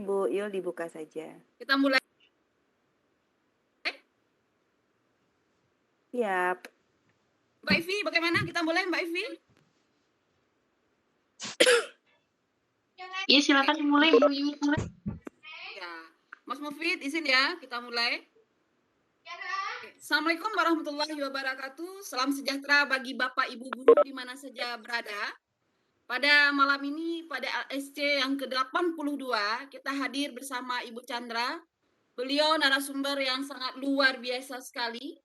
Bu Yul dibuka saja. Kita mulai. Siap. Mbak Ivi, bagaimana? Kita mulai, Mbak Ivi? Iya, silakan mulai, Bu Yul. Ya, Mas Mufid, izin ya, kita mulai. Assalamualaikum warahmatullahi wabarakatuh. Salam sejahtera bagi Bapak Ibu guru di mana saja berada. Pada malam ini, pada LSC yang ke-82, kita hadir bersama Ibu Chandra. Beliau narasumber yang sangat luar biasa sekali.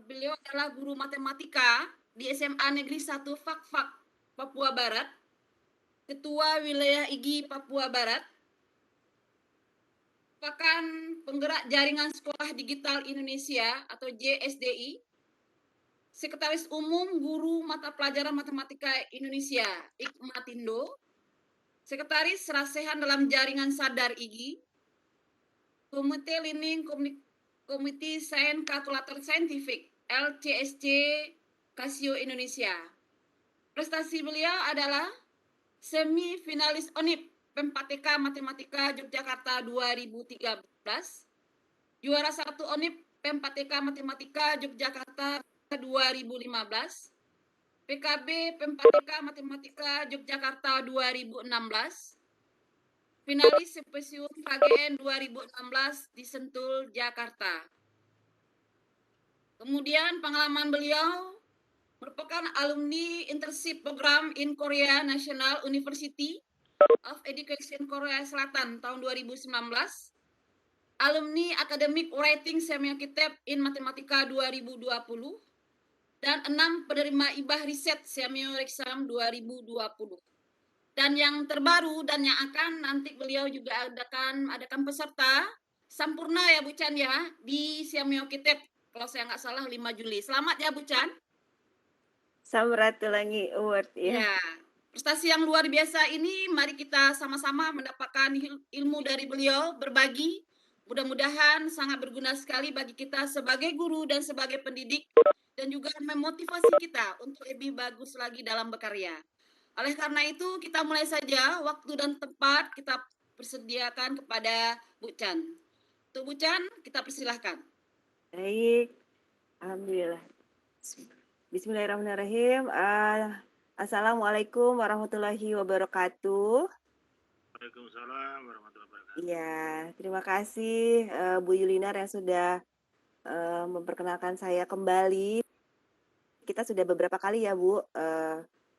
Beliau adalah guru matematika di SMA Negeri 1 Fakfak, Papua Barat. Ketua Wilayah IGI Papua Barat. Merupakan penggerak Jaringan Sekolah Digital Indonesia atau JSDI. Sekretaris Umum Guru Mata Pelajaran Matematika Indonesia, Ikmatindo. Sekretaris Rasehan dalam Jaringan Sadar IGI. Komite Learning Komite Sains Kalkulator Scientific, LCSC Casio Indonesia. Prestasi beliau adalah semifinalis ONIP PEM-PTK Matematika Yogyakarta 2013, juara 1 ONIP PEM-PTK Matematika Yogyakarta 2015, PKB PEM-PTK Matematika Yogyakarta 2016, finalis Simposium KGN 2016 di Sentul, Jakarta. Kemudian pengalaman beliau merupakan alumni internship program in Korea National University of Education Korea Selatan tahun 2019, alumni Academic Writing Semiokitab in Matematika 2020, dan 6 penerima IBAH Riset Semioexam 2020. Dan yang terbaru dan yang akan nanti beliau juga adakan peserta Sampurna ya Bu Chan ya di Semiokitab kalau saya nggak salah 5 Juli. Selamat ya Bu Chan. Samratulangi Award ya. Ya, prestasi yang luar biasa ini mari kita sama-sama mendapatkan ilmu dari beliau, berbagi. Mudah-mudahan sangat berguna sekali bagi kita sebagai guru dan sebagai pendidik dan juga memotivasi kita untuk lebih bagus lagi dalam berkarya. Oleh karena itu kita mulai saja, waktu dan tempat kita persediakan kepada Bu Chan. Untuk Bu Chan kita persilahkan. Baik. Alhamdulillah. Bismillahirrahmanirrahim. Assalamualaikum warahmatullahi wabarakatuh. Waalaikumsalam warahmatullahi wabarakatuh. Iya, terima kasih Bu Yulinar yang sudah memperkenalkan saya kembali. Kita sudah beberapa kali ya Bu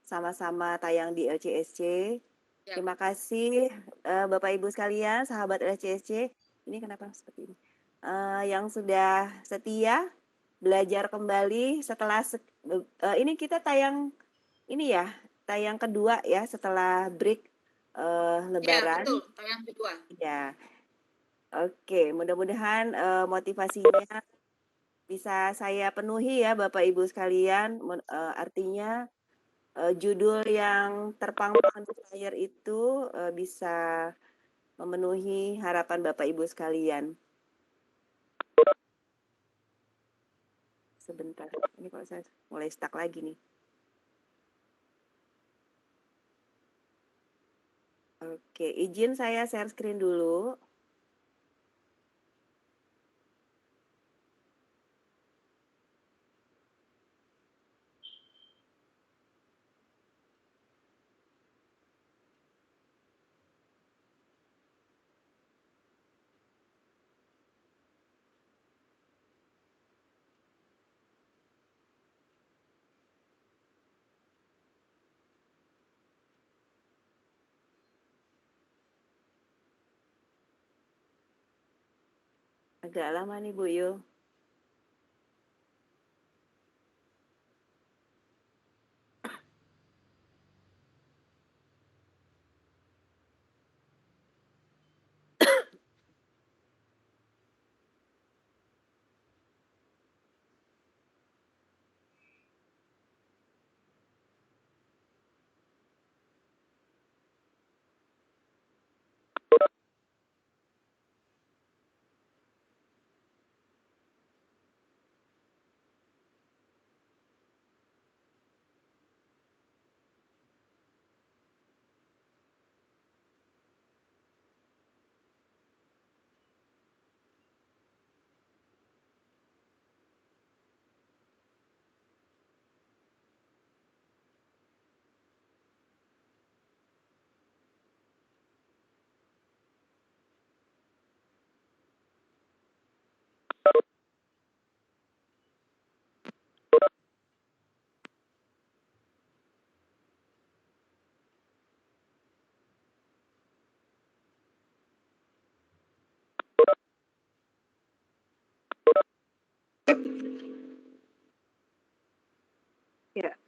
sama-sama tayang di LCSC. Ya. Terima kasih Bapak Ibu sekalian, sahabat LCSC. Ini kenapa seperti ini? Yang sudah setia belajar kembali setelah ini kita tayang ini ya, tayang kedua ya setelah break Lebaran. Ya, betul, tayang kedua. Ya. Oke, mudah-mudahan motivasinya bisa saya penuhi ya Bapak Ibu sekalian. Artinya judul yang terpampang di layar itu bisa memenuhi harapan Bapak Ibu sekalian. Sebentar, ini kalau saya mulai stuck lagi nih. Oke, izin saya share screen dulu. Agak lama nih Bu Yul.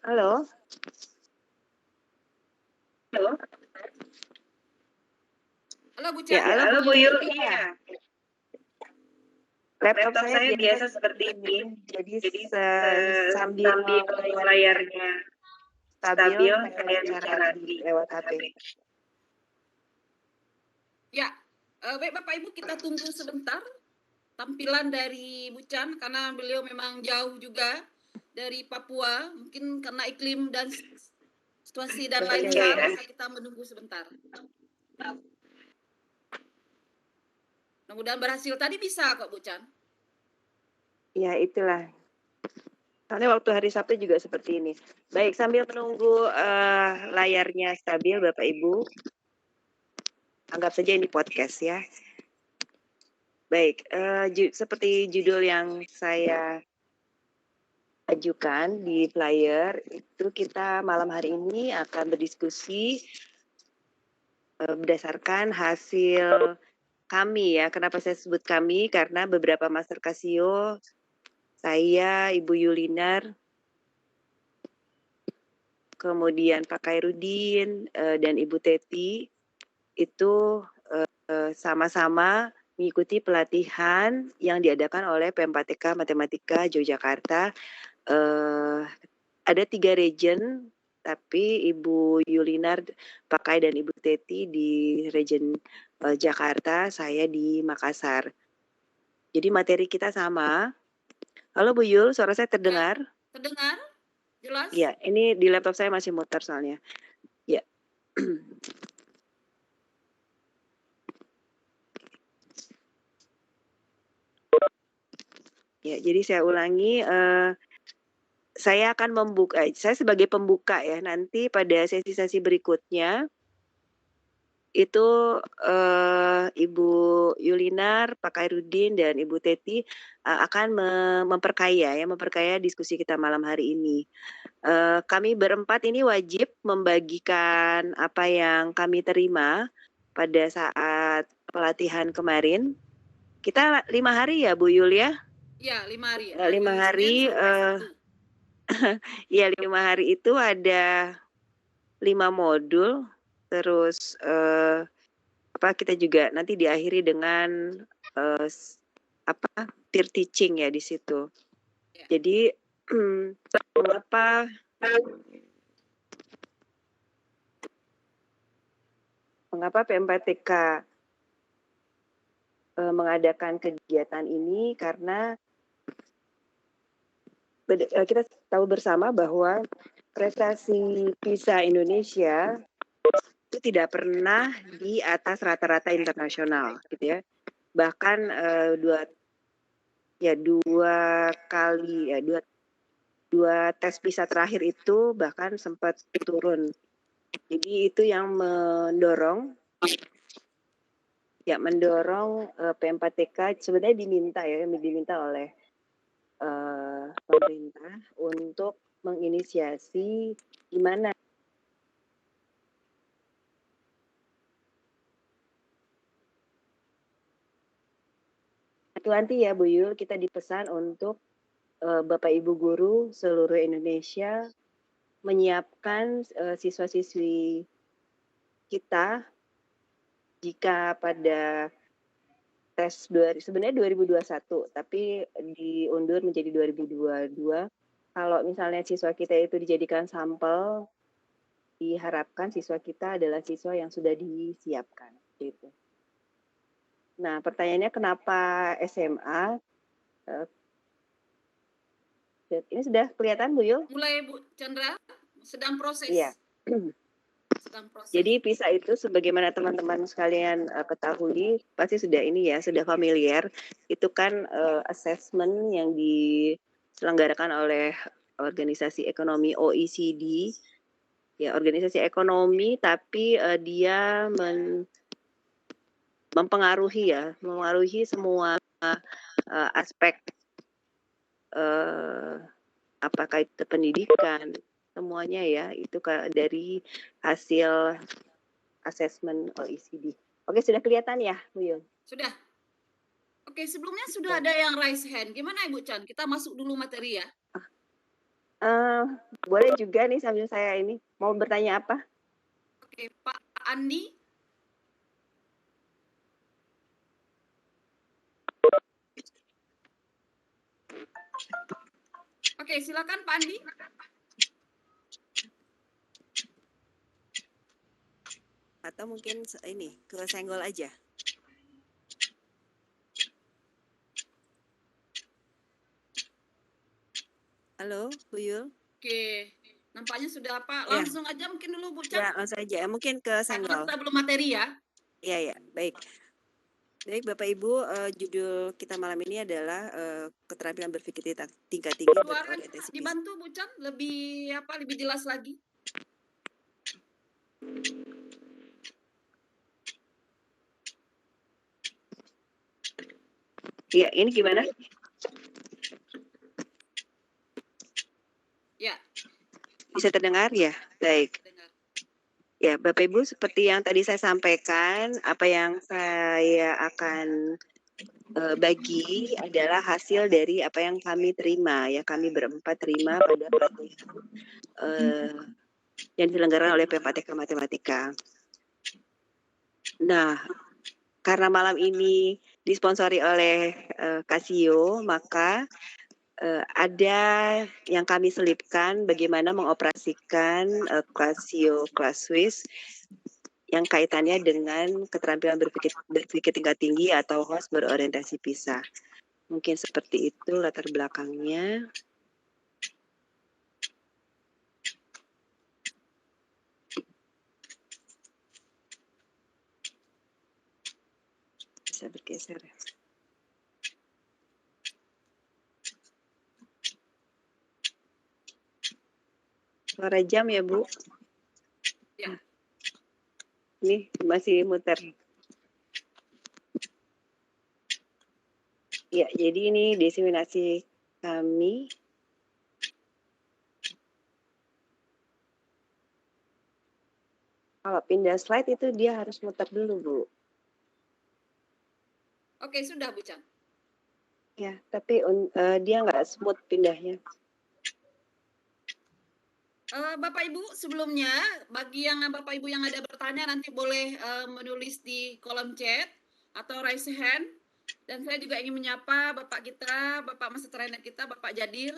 Halo? Halo? Halo Bu Ya, Chan. halo Bu Bu Yul. Yul. Iya. Laptop Laptop saya saya biasa biasa seperti seperti ini. ini. Jadi Jadi sambil sambil layarnya layarnya stabil, stabil, saya saya bicara bicara di di lewat HP. HP. Ya, baik Bapak Ibu, kita tunggu sebentar tampilan dari Bu Chan karena beliau memang jauh juga dari Papua, mungkin karena iklim dan situasi dan lain Oke, hal, ya. maka kita menunggu sebentar. Mudah-mudahan berhasil. Tadi bisa kok Bu Chan. Ya, itulah. Soalnya waktu hari Sabtu juga seperti ini. Baik, sambil menunggu layarnya stabil, Bapak Ibu. Anggap saja ini podcast ya. Baik, seperti judul yang saya ajukan di flyer, itu kita malam hari ini akan berdiskusi berdasarkan hasil kami ya. Kenapa saya sebut kami? Karena beberapa Master Casio, saya, Ibu Yulinar, kemudian Pak Kairudin, dan Ibu Teti, itu sama-sama mengikuti pelatihan yang diadakan oleh P4TK Matematika Yogyakarta. Ada 3 region, tapi Ibu Yulinar, Pak Kai, dan Ibu Teti di region Jakarta, saya di Makassar. Jadi materi kita sama. Halo Bu Yul, suara saya terdengar? Ya, terdengar? Jelas? Iya, ini di laptop saya masih muter soalnya. Ya. Ya, jadi saya ulangi, saya akan membuka, saya sebagai pembuka ya, nanti pada sesi-sesi berikutnya, itu Ibu Yulinar, Pak Kairudin, dan Ibu Teti akan memperkaya diskusi kita malam hari ini. Kami berempat ini wajib membagikan apa yang kami terima pada saat pelatihan kemarin. Kita 5 hari ya Bu Yul ya? Iya, 5 hari. 5 hari, Senin sampai Sabtu. ya 5 hari itu ada 5 modul, terus kita juga nanti diakhiri dengan peer teaching ya di situ. Ya. Jadi mengapa P4TK mengadakan kegiatan ini, karena kita tahu bersama bahwa prestasi PISA Indonesia itu tidak pernah di atas rata-rata internasional, gitu ya. Bahkan dua tes PISA terakhir itu bahkan sempat turun. Jadi itu yang mendorong P4TK sebenarnya diminta oleh pemerintah untuk menginisiasi gimana nanti ya Bu Yul, kita dipesan untuk Bapak Ibu guru seluruh Indonesia menyiapkan siswa-siswi kita jika pada tes sebenarnya 2021, tapi diundur menjadi 2022. Kalau misalnya siswa kita itu dijadikan sampel, diharapkan siswa kita adalah siswa yang sudah disiapkan, gitu. Nah, pertanyaannya kenapa SMA? Ini sudah kelihatan Bu Yul? Mulai Bu Chandra, sedang proses. Iya. Sedang proses. Jadi PISA itu sebagaimana teman-teman sekalian ketahui, pasti sudah familiar. Itu kan assessment yang diselenggarakan oleh organisasi ekonomi OECD. Ya, organisasi ekonomi, tapi dia mempengaruhi semua aspek apakah itu pendidikan, semuanya ya, itu dari hasil asesmen OECD. Oke, sudah kelihatan ya, Bu Yul? Sudah. Oke, sebelumnya sudah ada yang raise hand. Gimana Ibu Chan? Kita masuk dulu materi ya. Boleh juga nih sambil saya ini, mau bertanya apa? Oke, Pak Andi. Oke, silakan Pak Andi. Atau mungkin ini, ke senggol aja? Halo, Bu Yul? Oke, nampaknya sudah Pak. Ya. Langsung aja mungkin dulu Bu Can. Ya, langsung aja. Mungkin ke Karena senggol. kita belum materi ya. Iya, ya, baik. Baik, Bapak Ibu, judul kita malam ini adalah keterampilan berpikir tingkat tinggi Suaranya berorientasi dibantu Bu Can, lebih lebih jelas lagi. Iya, ini gimana? Ya. Bisa terdengar ya? Baik. Dengar. Ya, Bapak Ibu, seperti yang tadi saya sampaikan, apa yang saya akan bagi adalah hasil dari apa yang kami terima, ya kami berempat terima pada pelatihan yang diselenggarakan oleh PPATK Matematika. Nah, karena malam ini disponsori oleh Casio, maka ada yang kami selipkan bagaimana mengoperasikan Casio Class Swiss yang kaitannya dengan keterampilan berpikir tingkat tinggi atau host berorientasi pisah. Mungkin seperti itu latar belakangnya. Bisa bergeser ya. Suara jam ya, Bu? Ya. Ini masih muter. Ya, jadi ini diseminasi kami. Kalau pindah slide itu dia harus muter dulu, Bu. Oke, sudah Bu Can. Ya, tapi dia nggak smooth pindahnya. Bapak Ibu, sebelumnya bagi yang Bapak Ibu yang ada bertanya nanti boleh menulis di kolom chat atau raise hand. Dan saya juga ingin menyapa Bapak kita, Bapak Master Trainer kita, Bapak Jadir.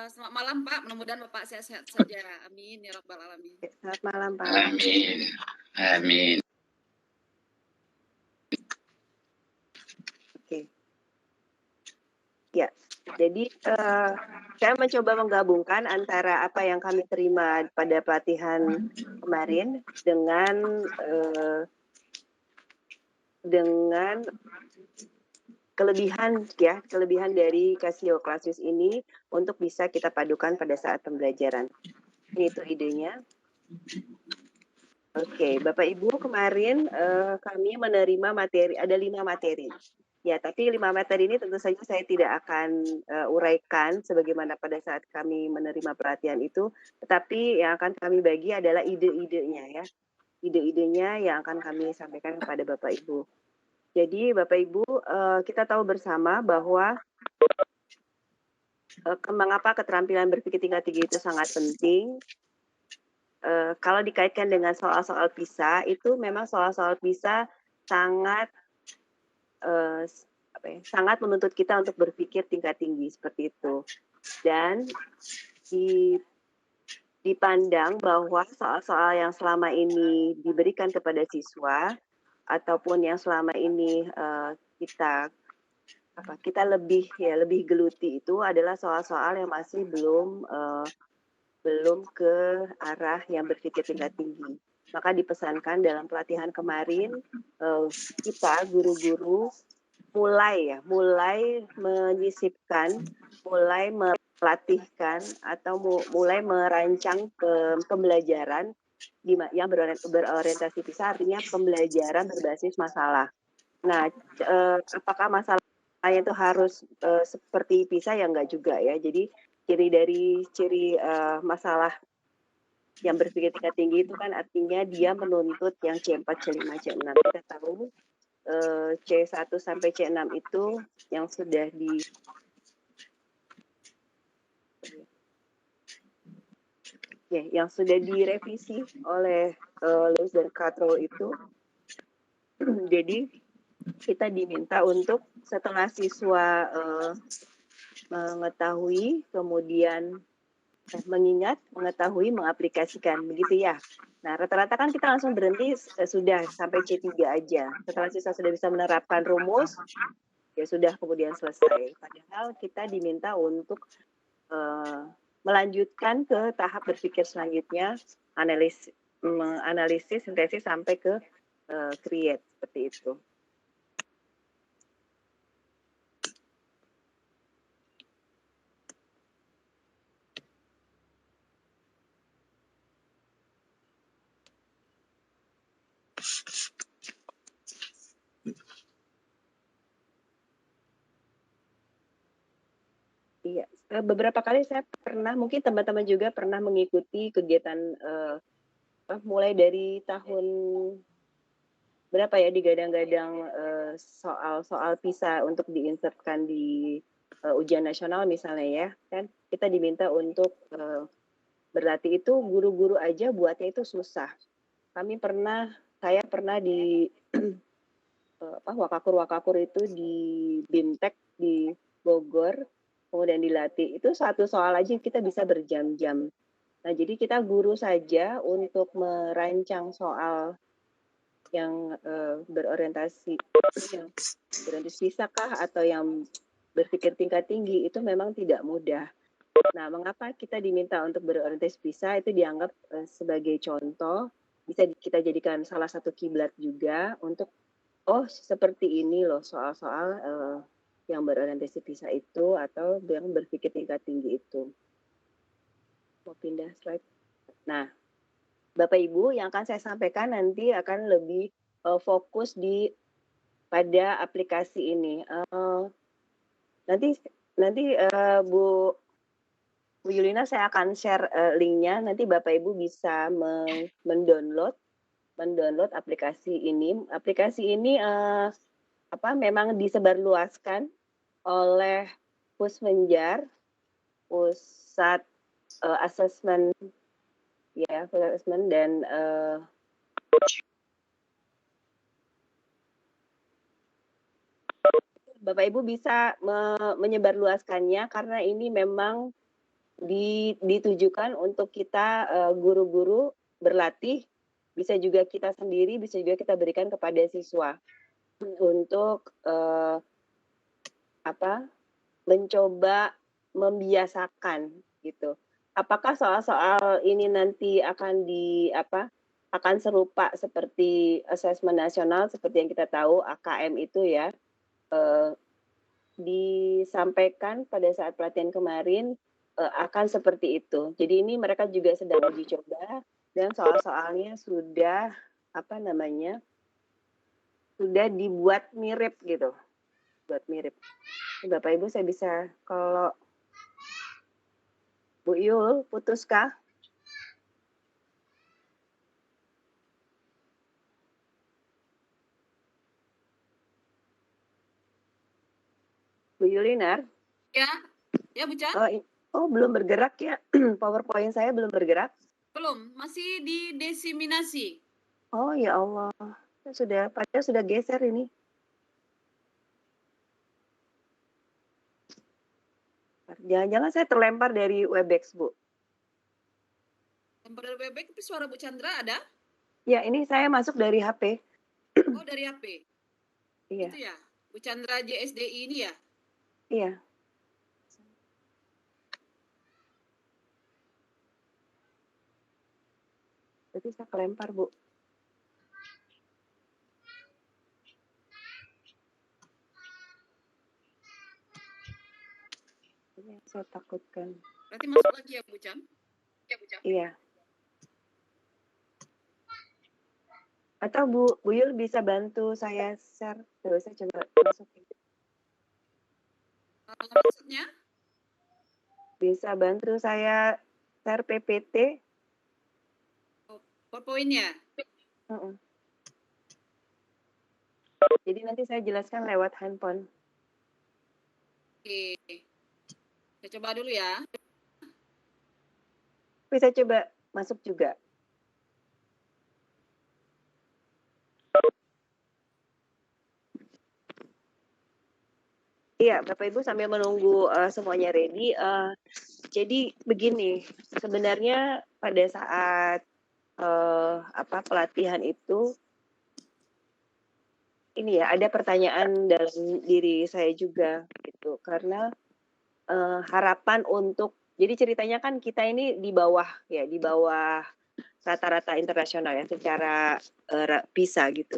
Selamat malam Pak, mudah-mudahan Bapak sehat-sehat saja. Amin ya rabbal alamin. Selamat malam, Pak. Amin. Amin. Oke. Ya, jadi saya mencoba menggabungkan antara apa yang kami terima pada pelatihan kemarin dengan kelebihan dari Casio Classes ini untuk bisa kita padukan pada saat pembelajaran. Ini itu idenya. Oke, Bapak Ibu, kemarin kami menerima materi, ada 5 materi. Ya, tapi 5 materi ini tentu saja saya tidak akan uraikan sebagaimana pada saat kami menerima pelatihan itu, tetapi yang akan kami bagi adalah ide-idenya ya. Ide-idenya yang akan kami sampaikan kepada Bapak Ibu. Jadi Bapak Ibu, kita tahu bersama bahwa mengapa keterampilan berpikir tingkat tinggi itu sangat penting. Kalau dikaitkan dengan soal-soal PISA, itu memang soal-soal PISA sangat sangat menuntut kita untuk berpikir tingkat tinggi seperti itu. Dan dipandang bahwa soal-soal yang selama ini diberikan kepada siswa ataupun yang selama ini kita lebih geluti itu adalah soal-soal yang masih belum ke arah yang berpikir tingkat tinggi. Maka dipesankan dalam pelatihan kemarin kita guru-guru mulai menyisipkan, mulai melatihkan atau mulai merancang pembelajaran yang berorientasi pisah, artinya pembelajaran berbasis masalah. Nah, apakah masalahnya itu harus seperti PISA? Ya enggak juga ya. Jadi ciri masalah yang berpikir tingkat tinggi itu kan artinya dia menuntut yang C4, C5, C6. Kita tahu C1 sampai C6 itu yang sudah ya, yang sudah direvisi oleh Lewis dan Carroll itu. Jadi kita diminta untuk setelah siswa mengetahui, kemudian mengingat, mengetahui, mengaplikasikan, begitu ya. Nah, rata-rata kan kita langsung berhenti sudah sampai C3 aja. Setelah siswa sudah bisa menerapkan rumus, ya sudah kemudian selesai. Padahal kita diminta untuk melanjutkan ke tahap berpikir selanjutnya, analisis, sintesis sampai ke create, seperti itu. Iya, beberapa kali saya pernah, mungkin teman-teman juga pernah mengikuti kegiatan mulai dari tahun berapa ya digadang-gadang soal-soal PISA untuk diinsertkan di ujian nasional misalnya ya, kan kita diminta untuk berlatih itu guru-guru aja buatnya itu susah. Saya pernah di Wakakur itu di BIMTEK di Bogor, kemudian dilatih. Itu satu soal aja kita bisa berjam-jam. Nah, jadi kita guru saja untuk merancang soal yang berorientasi PISA kah atau yang berpikir tingkat tinggi itu memang tidak mudah. Nah, mengapa kita diminta untuk berorientasi PISA itu dianggap sebagai contoh, bisa kita jadikan salah satu kiblat juga untuk seperti ini loh soal-soal yang berorientasi PISA itu atau yang berpikir tingkat tinggi itu. Mau pindah slide. Nah, Bapak Ibu yang akan saya sampaikan nanti akan lebih fokus pada aplikasi ini. Nanti Bu Yulina saya akan share linknya. Nanti Bapak Ibu bisa mendownload aplikasi ini. Aplikasi ini memang disebarluaskan oleh Pusmenjar, Pusat Assessment dan Bapak Ibu bisa menyebarluaskannya karena ini memang ditujukan untuk kita guru-guru berlatih, bisa juga kita sendiri, bisa juga kita berikan kepada siswa untuk mencoba membiasakan gitu. Apakah soal-soal ini nanti akan serupa seperti asesmen nasional seperti yang kita tahu AKM itu ya disampaikan pada saat pelatihan kemarin akan seperti itu. Jadi ini mereka juga sedang uji coba dan soal-soalnya sudah sudah dibuat mirip gitu. Buat mirip. Bapak Ibu saya bisa, kalau Bu Yul putuskah? Bu Yulinar? Ya Bu Chan? Belum bergerak ya. PowerPoint saya belum bergerak. Belum, masih didiseminasi. Oh ya Allah, padahal sudah geser ini. Jangan-jangan saya terlempar dari Webex, Bu. Lempar dari Webex, tapi suara Bu Chandra ada? Ya, ini saya masuk dari HP. Oh, dari HP. Iya. Itu ya, Bu Chandra JSDI ini ya? Iya. Berarti saya kelempar, Bu. Ini yang saya takutkan. Berarti masuk lagi ya, Bu Chan? Iya. Atau Bu Yul bisa bantu saya share. Terus saya coba masukin. Maksudnya? Bisa bantu saya share PPT. PowerPoint-nya? Jadi nanti saya jelaskan lewat handphone. Oke. Saya coba dulu ya. Bisa coba masuk juga. Iya, Bapak Ibu sambil menunggu semuanya ready. Jadi begini, sebenarnya pada saat pelatihan itu, ini ya ada pertanyaan dalam diri saya juga gitu, karena harapan untuk, jadi ceritanya kan kita ini di bawah rata-rata internasional ya secara PISA gitu.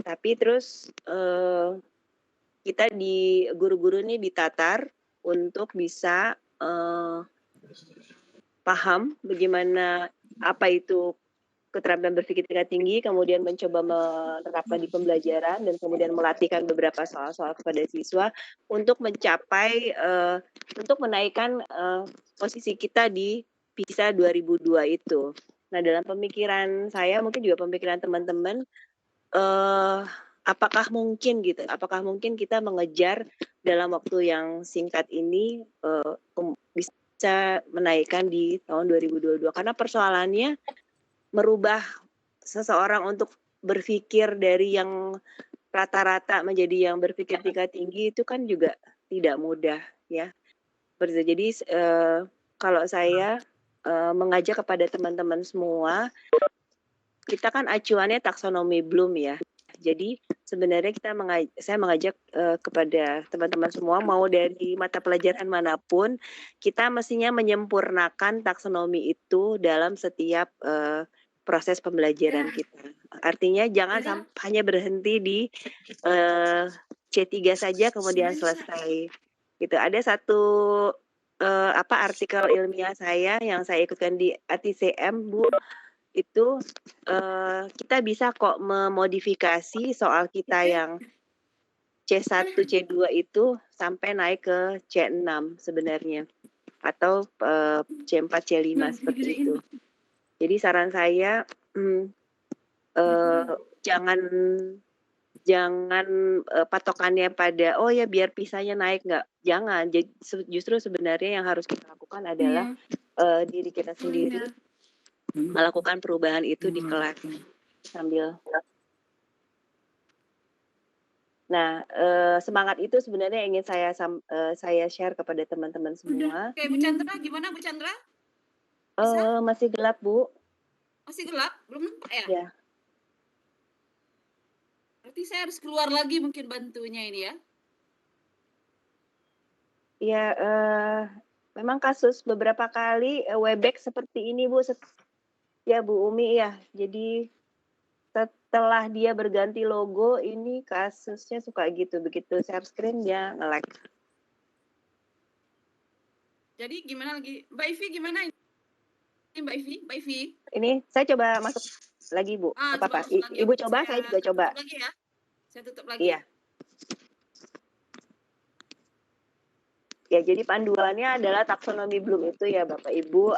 Tapi terus kita guru-guru ini ditatar untuk bisa paham bagaimana apa itu keterampilan berpikir tingkat tinggi, kemudian mencoba menerapkan di pembelajaran dan kemudian melatihkan beberapa soal-soal kepada siswa untuk mencapai untuk menaikkan posisi kita di PISA 2002 itu. Nah, dalam pemikiran saya, mungkin juga pemikiran teman-teman, apakah mungkin kita mengejar dalam waktu yang singkat ini bisa menaikkan di tahun 2022? Karena persoalannya merubah seseorang untuk berpikir dari yang rata-rata menjadi yang berpikir tingkat tinggi itu kan juga tidak mudah ya. Jadi kalau saya mengajak kepada teman-teman semua, kita kan acuannya taksonomi Bloom ya. Jadi sebenarnya saya mengajak kepada teman-teman semua, mau dari mata pelajaran manapun, kita mestinya menyempurnakan taksonomi itu dalam setiap proses pembelajaran kita. Artinya jangan hanya berhenti di C3 saja kemudian selesai. Gitu. Ada satu artikel ilmiah saya yang saya ikutkan di ATCM, Bu. Itu kita bisa kok memodifikasi soal kita yang C1, C2 itu sampai naik ke C6 sebenarnya. Atau C4, C5 seperti itu. Jadi saran saya jangan patokannya pada oh ya biar pisahnya naik, nggak, jangan. Jadi justru sebenarnya yang harus kita lakukan adalah diri kita sendiri melakukan perubahan itu di kelas sambil. Nah, semangat itu sebenarnya ingin saya share kepada teman-teman semua. Oke, Bu Chandra, gimana Bu Chandra? Masih gelap, Bu. Masih gelap? Belum nampak ya? Ya. Berarti saya harus keluar lagi mungkin bantunya ini ya? Ya, memang kasus beberapa kali Webex seperti ini, Bu. Ya, Bu Umi ya. Jadi setelah dia berganti logo, ini kasusnya suka gitu. Begitu share screen dia nge-lag. Jadi gimana lagi? Mbak Ivi gimana? Mbak Ivi? Ini saya coba masuk lagi, Bu. Apa-apa? Ibu coba, saya juga coba. Tutup lagi ya. Saya tutup lagi. Iya. Ya, jadi panduannya adalah taksonomi Bloom itu ya, Bapak Ibu.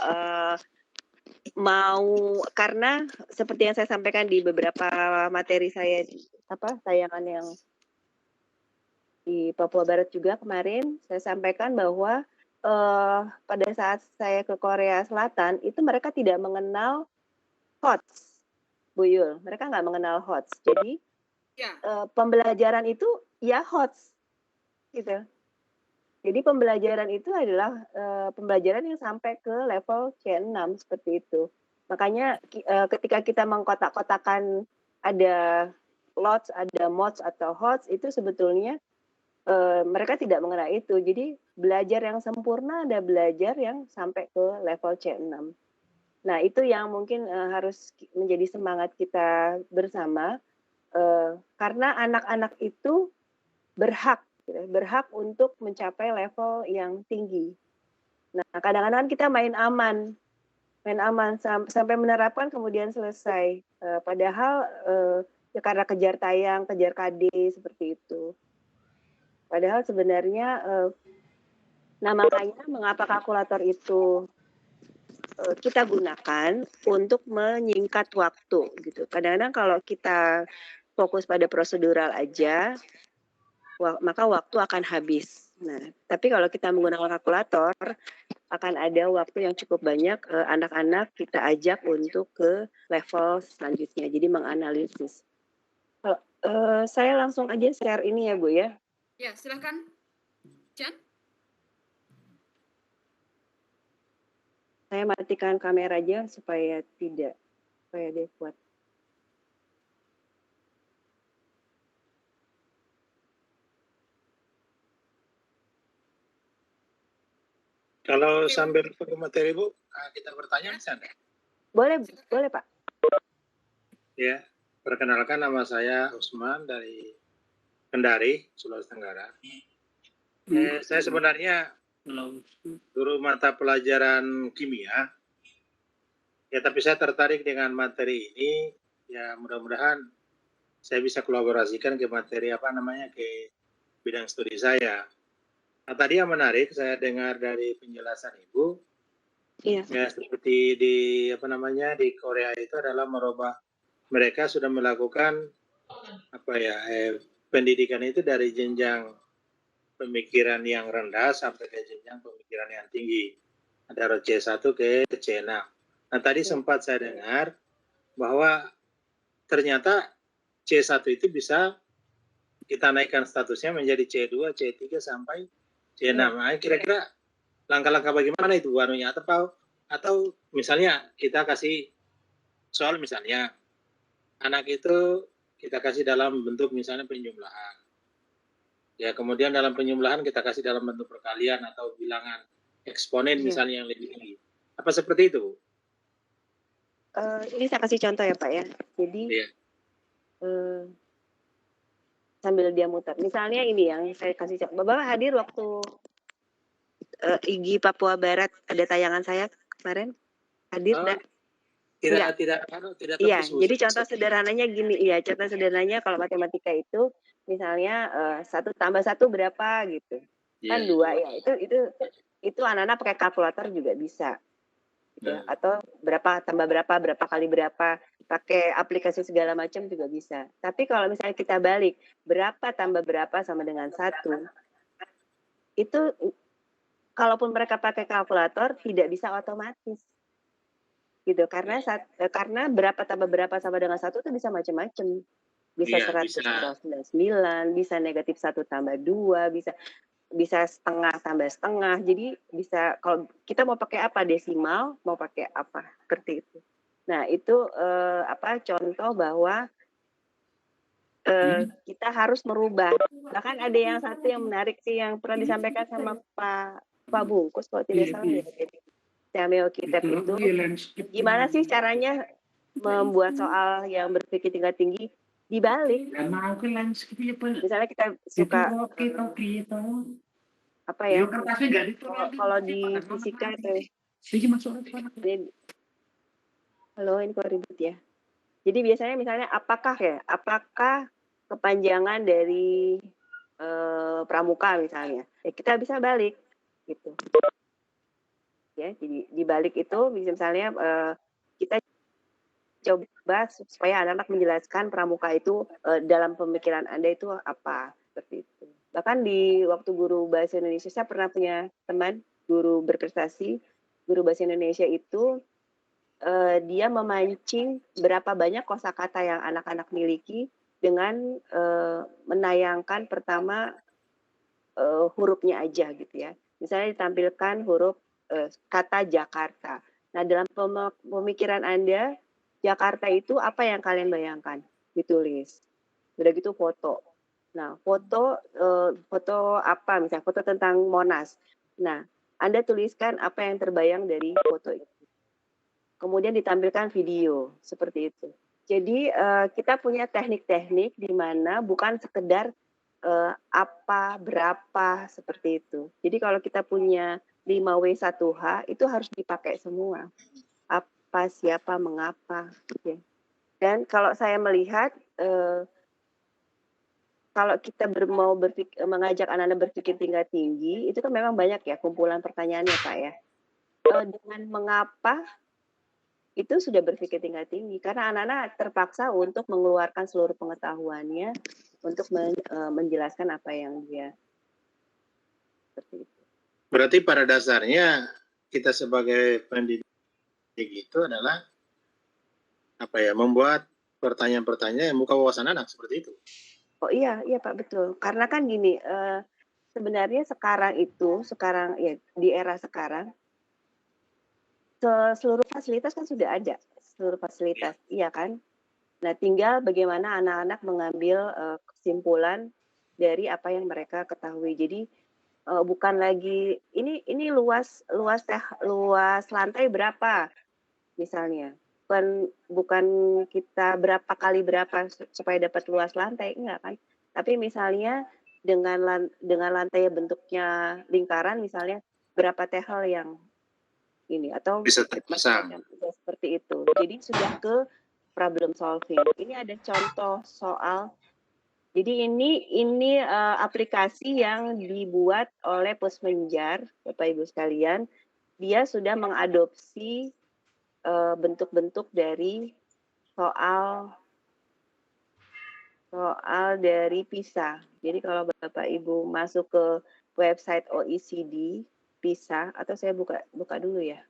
Karena seperti yang saya sampaikan di beberapa materi saya tayangan yang di Papua Barat juga kemarin, saya sampaikan bahwa pada saat saya ke Korea Selatan itu mereka tidak mengenal HOTS, Bu Yul. Mereka nggak mengenal HOTS. Jadi pembelajaran itu ya HOTS gitu. Jadi pembelajaran itu adalah pembelajaran yang sampai ke level C6 seperti itu. Makanya ketika kita mengkotak-kotakan ada LOTS, ada MOTS atau HOTS, itu sebetulnya mereka tidak mengenal itu. Jadi belajar yang sempurna ada belajar yang sampai ke level C6. Nah, itu yang mungkin harus menjadi semangat kita bersama, karena anak-anak itu berhak untuk mencapai level yang tinggi. Nah, kadang-kadang kita main aman sampai menerapkan kemudian selesai. Padahal ya karena kejar tayang, kejar KD seperti itu. Padahal sebenarnya makanya mengapa kalkulator itu kita gunakan untuk menyingkat waktu gitu. Kadang-kadang kalau kita fokus pada prosedural aja, maka waktu akan habis. Nah, tapi kalau kita menggunakan kalkulator, akan ada waktu yang cukup banyak anak-anak kita ajak untuk ke level selanjutnya. Jadi menganalisis. Saya langsung aja share ini ya Bu ya. Ya, silakan. Chan. Saya matikan kamera aja supaya dia kuat. Kalau Oke, sambil ke materi Bu, kita bertanya bisa nggak? Boleh Pak. Ya, perkenalkan nama saya Usman dari Kendari, Sulawesi Tenggara. Saya sebenarnya guru mata pelajaran kimia. Ya, tapi saya tertarik dengan materi ini. Ya, mudah-mudahan saya bisa kolaborasikan ke materi ke bidang studi saya. Nah, tadi yang menarik saya dengar dari penjelasan Ibu, Iya. ya seperti di Korea itu adalah mereka sudah melakukan pendidikan itu dari jenjang pemikiran yang rendah sampai ke jenjang pemikiran yang tinggi. Ada C1 ke C6. Nah, tadi sempat saya dengar bahwa ternyata C1 itu bisa kita naikkan statusnya menjadi C2, C3 sampai C6. Nah, kira-kira langkah-langkah bagaimana itu wanunya atau misalnya kita kasih soal misalnya anak itu kita kasih dalam bentuk misalnya penjumlahan. Ya, kemudian dalam penjumlahan kita kasih dalam bentuk perkalian atau bilangan eksponen misalnya yang lebih tinggi. Apa seperti itu? Ini saya kasih contoh ya Pak ya. Jadi sambil dia muter. Misalnya ini yang saya kasih contoh. Bapak hadir waktu IGI Papua Barat ada tayangan saya kemarin? Hadir enggak? Tidak Iya, jadi contoh sederhananya gini, contoh sederhananya kalau matematika itu misalnya 1 tambah 1 berapa gitu. Kan 2 ya. Itu anak-anak pakai kalkulator juga bisa. Gitu ya. Atau berapa tambah berapa kali berapa, pakai aplikasi segala macam juga bisa. Tapi kalau misalnya kita balik, berapa tambah berapa sama dengan 1, itu kalaupun mereka pakai kalkulator tidak bisa otomatis. Gitu, karena berapa tambah berapa sama dengan 1 itu bisa macam-macam. Bisa 199, bisa negatif 1 tambah 2, bisa setengah tambah setengah. Jadi bisa kalau kita mau pakai apa, desimal, mau pakai apa, seperti itu. Nah, itu contoh bahwa kita harus merubah. Bahkan ada yang satu yang menarik sih yang pernah disampaikan sama Pak Bungkus kalau tidak salah ya. Samuel Kitab itu gimana sih caranya membuat soal yang berpikir tingkat tinggi dibalik. Misalnya kita suka kalau di fisika itu ini kok ribut ya. Jadi biasanya misalnya apakah kepanjangan dari pramuka misalnya, kita bisa balik gitu. Ya, jadi dibalik itu misalnya kita coba supaya anak-anak menjelaskan pramuka itu dalam pemikiran Anda itu apa, seperti itu. Bahkan di waktu guru bahasa Indonesia, saya pernah punya teman guru berprestasi, guru bahasa Indonesia itu dia memancing berapa banyak kosakata yang anak-anak miliki dengan menayangkan pertama hurufnya aja gitu ya. Misalnya ditampilkan huruf kata Jakarta. Nah, dalam pemikiran Anda, Jakarta itu apa yang kalian bayangkan? Ditulis. Udah gitu foto. Nah, foto apa? Misalnya foto tentang Monas. Nah, Anda tuliskan apa yang terbayang dari foto itu. Kemudian ditampilkan video, seperti itu. Jadi, kita punya teknik-teknik di mana bukan sekedar apa, berapa, seperti itu. Jadi kalau kita punya 5W1H, itu harus dipakai semua. Apa, siapa, mengapa. Okay. Dan kalau saya melihat, kalau kita mau mengajak anak-anak berpikir tingkat tinggi, itu kan memang banyak ya kumpulan pertanyaannya Pak ya. Dengan mengapa, itu sudah berpikir tingkat tinggi. Karena anak-anak terpaksa untuk mengeluarkan seluruh pengetahuannya untuk menjelaskan apa yang dia seperti itu. Berarti pada dasarnya kita sebagai pendidik itu adalah membuat pertanyaan-pertanyaan yang membuka wawasan anak seperti itu. Oh iya Pak, betul. Karena kan gini, sebenarnya sekarang ya di era sekarang, seluruh fasilitas kan sudah ada, seluruh fasilitas, iya kan? Nah, tinggal bagaimana anak-anak mengambil kesimpulan dari apa yang mereka ketahui. Jadi bukan lagi ini luas lantai berapa misalnya. Bukan kita berapa kali berapa supaya dapat luas lantai, enggak kan? Tapi misalnya dengan lantai bentuknya lingkaran misalnya berapa tehel yang ini atau Bisa terpasang. seperti itu. Jadi sudah ke problem solving. Ini ada contoh soal. Jadi ini aplikasi yang dibuat oleh Pusmenjar, Bapak Ibu sekalian. Dia sudah mengadopsi bentuk-bentuk dari soal dari PISA. Jadi kalau Bapak Ibu masuk ke website OECD PISA, atau saya buka dulu ya.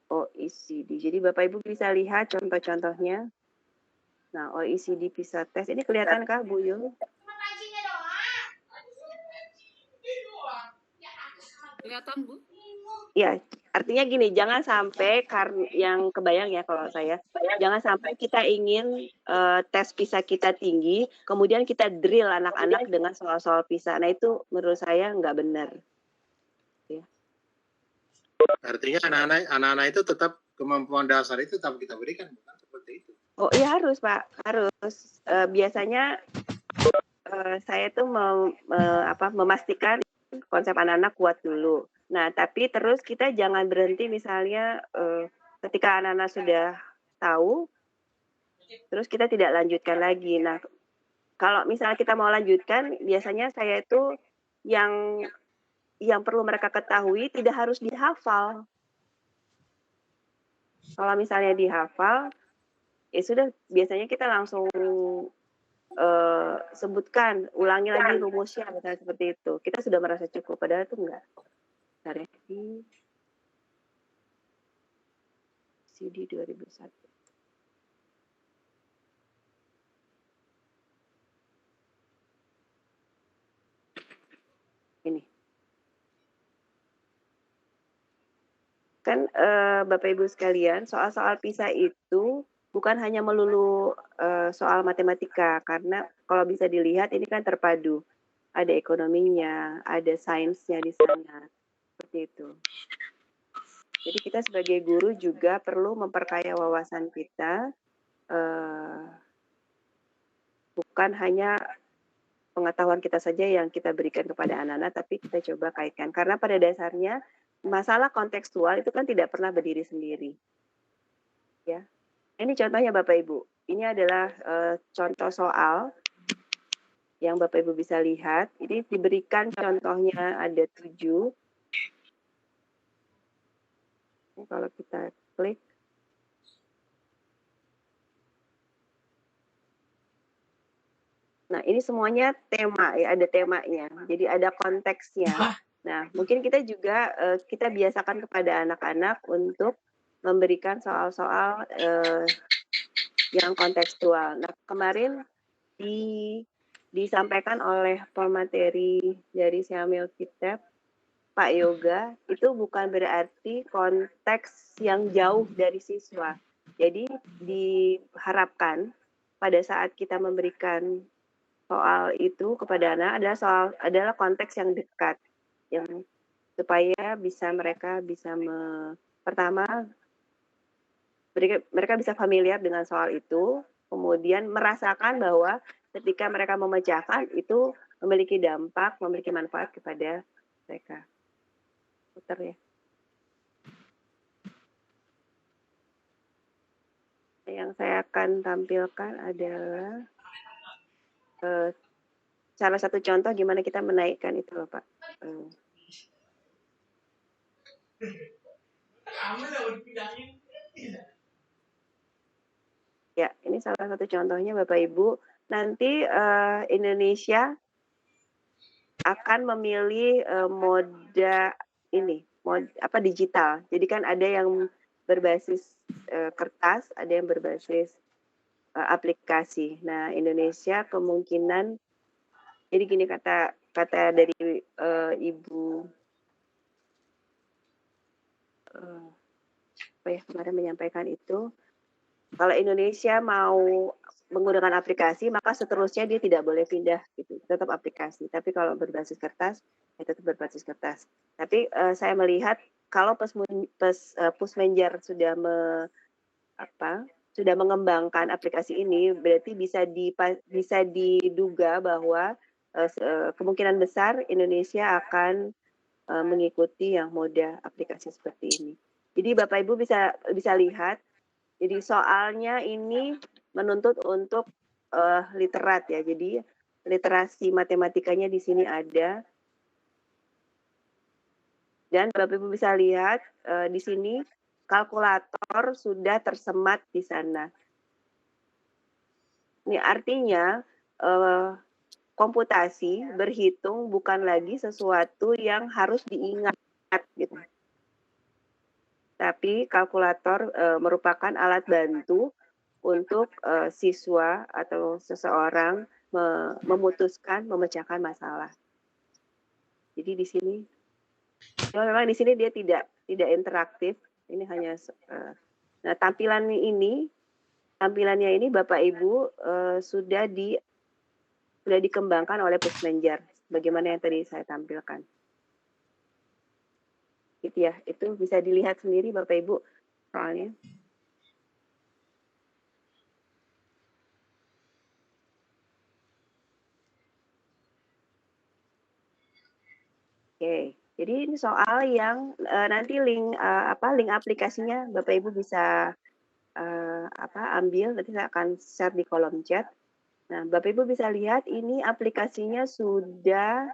OECD. Jadi Bapak Ibu bisa lihat contoh-contohnya. Nah, OECD PISA test. Ini kelihatankah Bu Yul? Kelihatan, Bu? Ya, artinya gini, jangan sampai yang kebayang ya kalau saya, jangan sampai kita ingin tes PISA kita tinggi, kemudian kita drill anak-anak dengan soal-soal PISA. Nah, itu menurut saya nggak benar. Artinya anak-anak itu tetap kemampuan dasar itu tetap kita berikan, bukan seperti itu. Oh iya harus Pak, harus. Biasanya saya tuh memastikan konsep anak-anak kuat dulu. Nah, tapi terus kita jangan berhenti misalnya ketika anak-anak sudah tahu, terus kita tidak lanjutkan lagi. Nah, kalau misalnya kita mau lanjutkan, biasanya saya itu yang perlu mereka ketahui tidak harus dihafal. Kalau misalnya dihafal, ya sudah biasanya kita langsung sebutkan, ulangi lagi rumusnya, misalnya seperti itu. Kita sudah merasa cukup, padahal itu enggak. Bentar ya. CD 2001. Ini. Kan Bapak Ibu sekalian, soal-soal PISA itu bukan hanya melulu soal matematika, karena kalau bisa dilihat ini kan terpadu. Ada ekonominya, ada sainsnya di sana. Seperti itu. Jadi kita sebagai guru juga perlu memperkaya wawasan kita, bukan hanya pengetahuan kita saja yang kita berikan kepada anak-anak, tapi kita coba kaitkan. Karena pada dasarnya masalah kontekstual itu kan tidak pernah berdiri sendiri. Ya, ini contohnya Bapak Ibu. Ini adalah contoh soal yang Bapak Ibu bisa lihat. Ini diberikan contohnya ada 7. Kalau kita klik. Nah, ini semuanya tema ya, ada temanya. Jadi ada konteksnya. Nah, mungkin kita juga kita biasakan kepada anak-anak untuk memberikan soal-soal yang kontekstual. Nah, kemarin disampaikan oleh pemateri dari Syamil Kitab, Pak Yoga, itu bukan berarti konteks yang jauh dari siswa. Jadi diharapkan pada saat kita memberikan soal itu kepada anak adalah konteks yang dekat, yang supaya mereka bisa pertama mereka bisa familiar dengan soal itu, kemudian merasakan bahwa ketika mereka memecahkan itu memiliki dampak, memiliki manfaat kepada mereka. Putar ya. Yang saya akan tampilkan adalah salah satu contoh gimana kita menaikkan itu loh Pak. Ya, ini salah satu contohnya Bapak Ibu. Nanti Indonesia akan memilih moda digital. Jadi kan ada yang berbasis kertas, ada yang berbasis aplikasi. Nah, Indonesia kemungkinan, jadi gini kata dari Ibu kemarin menyampaikan itu, kalau Indonesia mau menggunakan aplikasi, maka seterusnya dia tidak boleh pindah gitu, tetap aplikasi. Tapi kalau berbasis kertas, ya tetap berbasis kertas. Tapi saya melihat kalau Pusmenjer sudah sudah mengembangkan aplikasi ini, berarti bisa diduga bahwa kemungkinan besar Indonesia akan mengikuti yang moda aplikasi seperti ini. Jadi Bapak Ibu bisa lihat, jadi soalnya ini menuntut untuk literat ya. Jadi literasi matematikanya di sini ada. Dan Bapak Ibu bisa lihat di sini kalkulator sudah tersemat di sana. Ini artinya komputasi berhitung bukan lagi sesuatu yang harus diingat gitu. Tapi kalkulator merupakan alat bantu untuk siswa atau seseorang memecahkan masalah. Jadi di sini, memang di sini dia tidak interaktif. Ini hanya, nah tampilannya ini Bapak Ibu sudah dikembangkan oleh Pusmenjer, bagaimana yang tadi saya tampilkan. Gitu ya, itu bisa dilihat sendiri Bapak Ibu soalnya. Oke, jadi ini soal yang nanti link aplikasinya Bapak Ibu bisa ambil, nanti saya akan share di kolom chat. Nah, Bapak Ibu bisa lihat ini aplikasinya sudah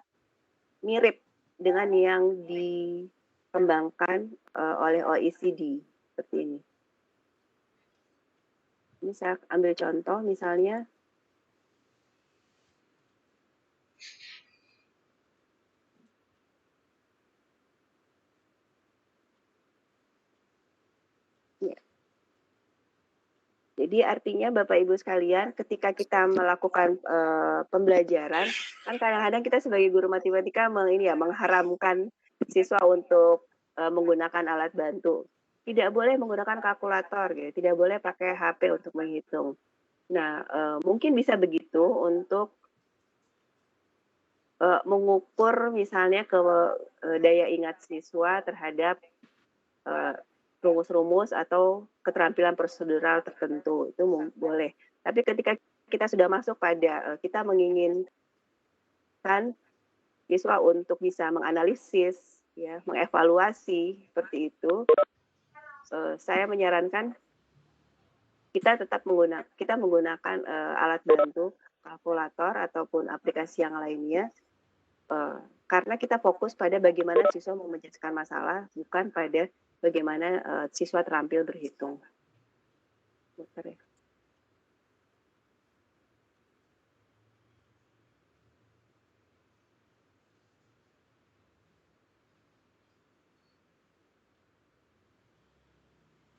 mirip dengan yang dikembangkan oleh OECD seperti ini. Ini saya ambil contoh misalnya. Jadi artinya Bapak Ibu sekalian, ketika kita melakukan pembelajaran, kan kadang-kadang kita sebagai guru matematika mengharamkan siswa untuk menggunakan alat bantu. Tidak boleh menggunakan kalkulator, gitu. Tidak boleh pakai HP untuk menghitung. Nah, mungkin bisa begitu untuk mengukur misalnya daya ingat siswa terhadap rumus-rumus atau keterampilan prosedural tertentu, itu boleh. Tapi ketika kita sudah masuk pada kita menginginkan siswa untuk bisa menganalisis, ya, mengevaluasi seperti itu, saya menyarankan kita tetap menggunakan alat bantu, kalkulator ataupun aplikasi yang lainnya, karena kita fokus pada bagaimana siswa memecahkan masalah, bukan pada bagaimana siswa terampil berhitung.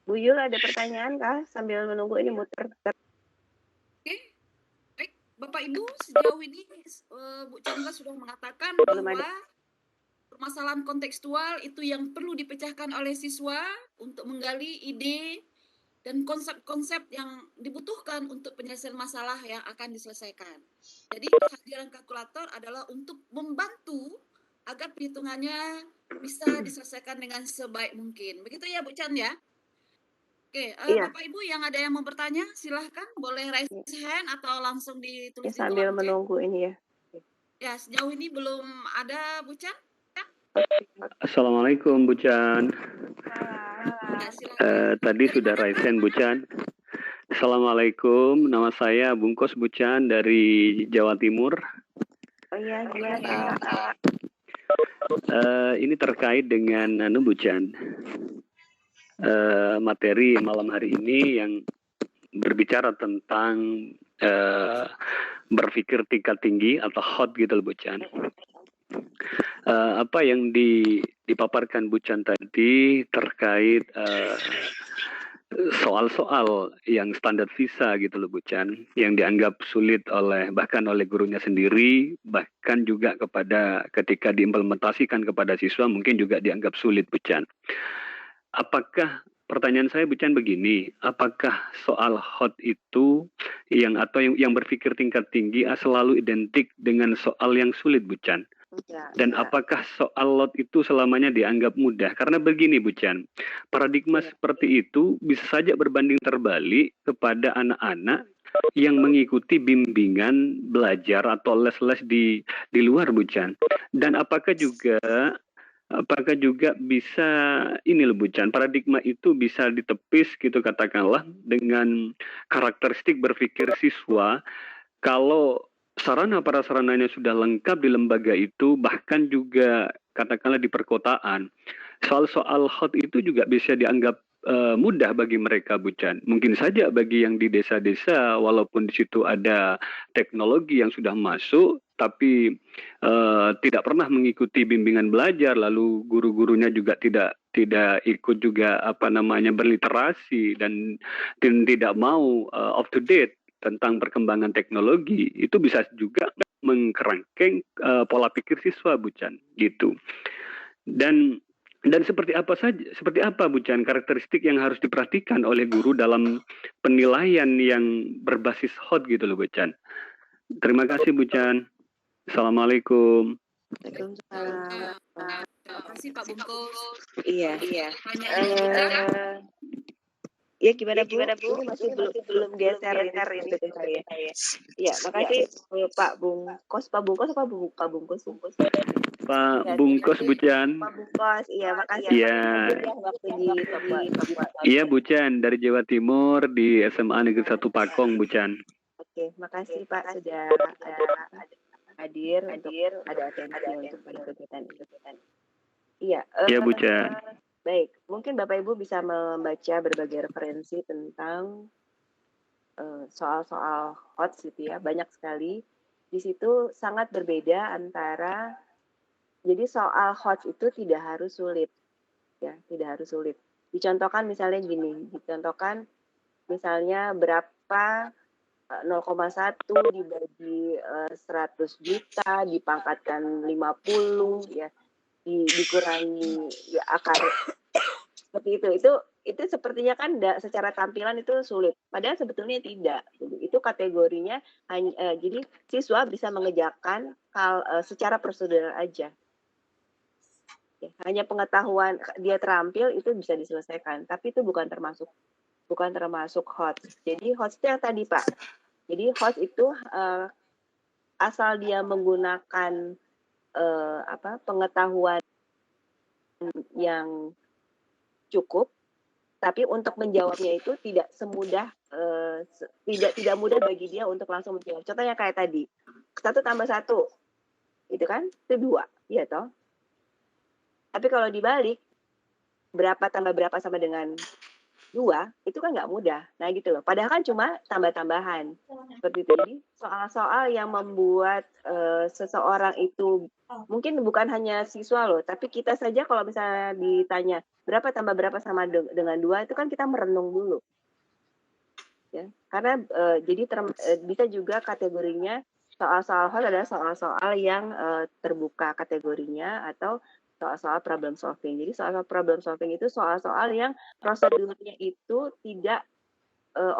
Bu Yul, ada pertanyaan kah? Sambil menunggu ini muter. Oke, baik Bapak Ibu, sejauh ini Bu Chandra sudah mengatakan bahwa permasalahan kontekstual itu yang perlu dipecahkan oleh siswa untuk menggali ide dan konsep-konsep yang dibutuhkan untuk penyelesaian masalah yang akan diselesaikan. Jadi kehadiran kalkulator adalah untuk membantu agar perhitungannya bisa diselesaikan dengan sebaik mungkin. Begitu ya Bu Chan ya? Oke, Iya. Bapak Ibu yang ada yang mau bertanya, silahkan boleh raise hand atau langsung ditulis ya, sambil di kolom chat. menunggu ini ya. Ya, sejauh ini belum ada Bu Chan. Assalamualaikum Bu Chan. Tadi sudah raise hand Bu Chan. Assalamualaikum, nama saya Bungkos Bu Chan dari Jawa Timur. Oh iya, ini terkait dengan Bu Chan. Materi malam hari ini yang berbicara tentang berpikir tingkat tinggi atau hot gitu Bu Chan. Apa yang dipaparkan Bu Chan tadi terkait soal-soal yang standar visa gitu loh Bu Chan, yang dianggap sulit bahkan oleh gurunya sendiri, bahkan juga ketika diimplementasikan kepada siswa mungkin juga dianggap sulit Bu Chan. Pertanyaan saya Bu Chan begini, apakah soal hot itu yang berpikir tingkat tinggi selalu identik dengan soal yang sulit Bu Chan? Dan apakah soal lot itu selamanya dianggap mudah? Karena begini Bu Chan, paradigma seperti itu bisa saja berbanding terbalik kepada anak-anak yang mengikuti bimbingan belajar atau les-les di luar Bu Chan. Dan apakah juga bisa ini loh Bu Chan, paradigma itu bisa ditepis gitu katakanlah dengan karakteristik berpikir siswa kalau prasarananya sudah lengkap di lembaga itu, bahkan juga katakanlah di perkotaan, soal-soal hot itu juga bisa dianggap mudah bagi mereka Bu Chan. Mungkin saja bagi yang di desa-desa, walaupun di situ ada teknologi yang sudah masuk, tapi tidak pernah mengikuti bimbingan belajar, lalu guru-gurunya juga tidak ikut juga berliterasi dan tidak mau up to date tentang perkembangan teknologi, itu bisa juga mengkerangkeng pola pikir siswa Bu Chan gitu. Dan seperti apa Bu Chan karakteristik yang harus diperhatikan oleh guru dalam penilaian yang berbasis hot gitu loh Bu Chan. Terima kasih Bu Chan. Assalamualaikum. Waalaikumsalam. Terima kasih Pak Bungkus. Iya. Pertanyaannya Ya gimana Bu? Ini masih belum geser ini seperti saya. Ya, makasih Pak Bungkus. Pak Bungkus. Pak Bungkus Bu Chan. Pak Bungkus, iya makasih. Iya. Waktu di Papua. Iya Bu Chan, dari Jawa Timur di SMA Negeri 1 Pakong Bu Chan. Oke, makasih Pak sudah hadir untuk ada atensi untuk kegiatan. Iya. Iya Bu Chan. Baik, mungkin Bapak Ibu bisa membaca berbagai referensi tentang soal-soal hot gitu ya, banyak sekali. Di situ sangat berbeda antara, jadi soal hot itu tidak harus sulit, ya, tidak harus sulit. Dicontohkan misalnya gini, misalnya berapa 0,1 dibagi 100 juta dipangkatkan 50 ya. Dikurangi ya akar seperti itu sepertinya kan secara tampilan itu sulit, padahal sebetulnya tidak. Itu kategorinya jadi siswa bisa mengerjakan secara prosedural aja ya, hanya pengetahuan dia terampil itu bisa diselesaikan, tapi itu bukan termasuk hot. Jadi hot itu yang tadi Pak, jadi hot itu asal dia menggunakan pengetahuan yang cukup, tapi untuk menjawabnya itu tidak semudah tidak mudah bagi dia untuk langsung menjawab. Contohnya kayak tadi 1 tambah 1 itu kan itu 2 ya toh, tapi kalau dibalik berapa tambah berapa sama dengan 2 itu kan nggak mudah. Nah gitu loh, padahal kan cuma tambah-tambahan seperti itu. Jadi soal-soal yang membuat seseorang itu, mungkin bukan hanya siswa loh, tapi kita saja kalau misalnya ditanya berapa tambah berapa sama dengan 2 itu kan kita merenung dulu ya, karena jadi bisa juga kategorinya soal-soal hot adalah soal-soal yang terbuka kategorinya, atau soal-soal problem solving. Jadi soal problem solving itu soal-soal yang prosedurnya itu tidak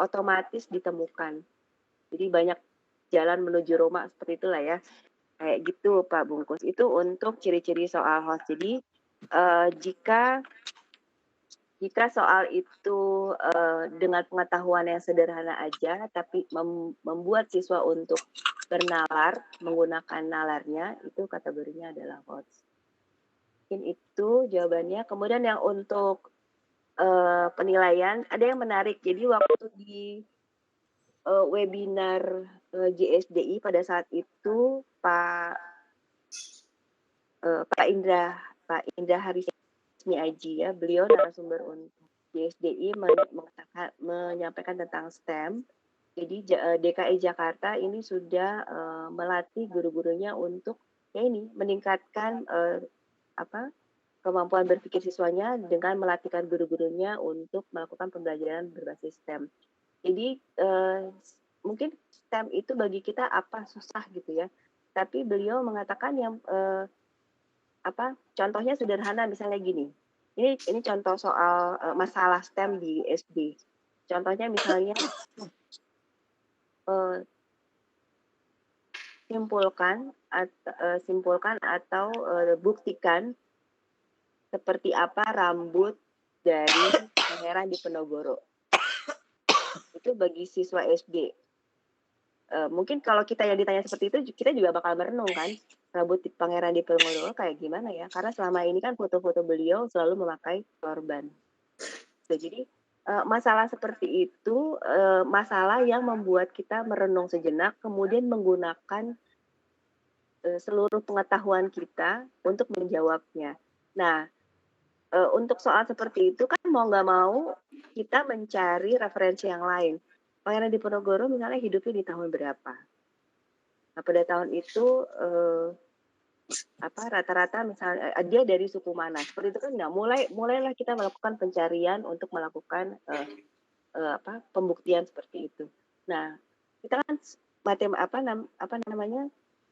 otomatis ditemukan. Jadi banyak jalan menuju Roma seperti itulah ya. Kayak gitu Pak Bungkus. Itu untuk ciri-ciri soal hot. Jadi jika soal itu dengan pengetahuan yang sederhana aja, tapi membuat siswa untuk bernalar, menggunakan nalarnya, itu kategorinya adalah hot. Mungkin itu jawabannya. Kemudian yang untuk penilaian, ada yang menarik. Jadi waktu di webinar JSDI pada saat itu Pak Indra Harismi Aji ya, beliau narasumber untuk JSDI menyampaikan tentang STEM. Jadi DKI Jakarta ini sudah melatih guru-gurunya untuk ya ini meningkatkan kemampuan berpikir siswanya dengan melatihkan guru-gurunya untuk melakukan pembelajaran berbasis STEM. Jadi mungkin STEM itu bagi kita apa susah gitu ya. Tapi beliau mengatakan yang contohnya sederhana misalnya gini. Ini contoh soal masalah STEM di SD. Contohnya misalnya simpulkan atau buktikan seperti apa rambut dari Pangeran Diponegoro. Itu bagi siswa SD. Mungkin kalau kita yang ditanya seperti itu, kita juga bakal merenung kan, rambut Pangeran Diponegoro kayak gimana ya? Karena selama ini kan foto-foto beliau selalu memakai sorban. Jadi masalah seperti itu, masalah yang membuat kita merenung sejenak, kemudian menggunakan seluruh pengetahuan kita untuk menjawabnya. Nah, untuk soal seperti itu kan mau nggak mau kita mencari referensi yang lain. Pangeran Diponegoro misalnya hidupnya di tahun berapa? Nah, pada tahun itu rata-rata misalnya dia dari suku mana? Seperti itu kan nggak mulailah kita melakukan pencarian untuk melakukan pembuktian seperti itu. Nah, kita kan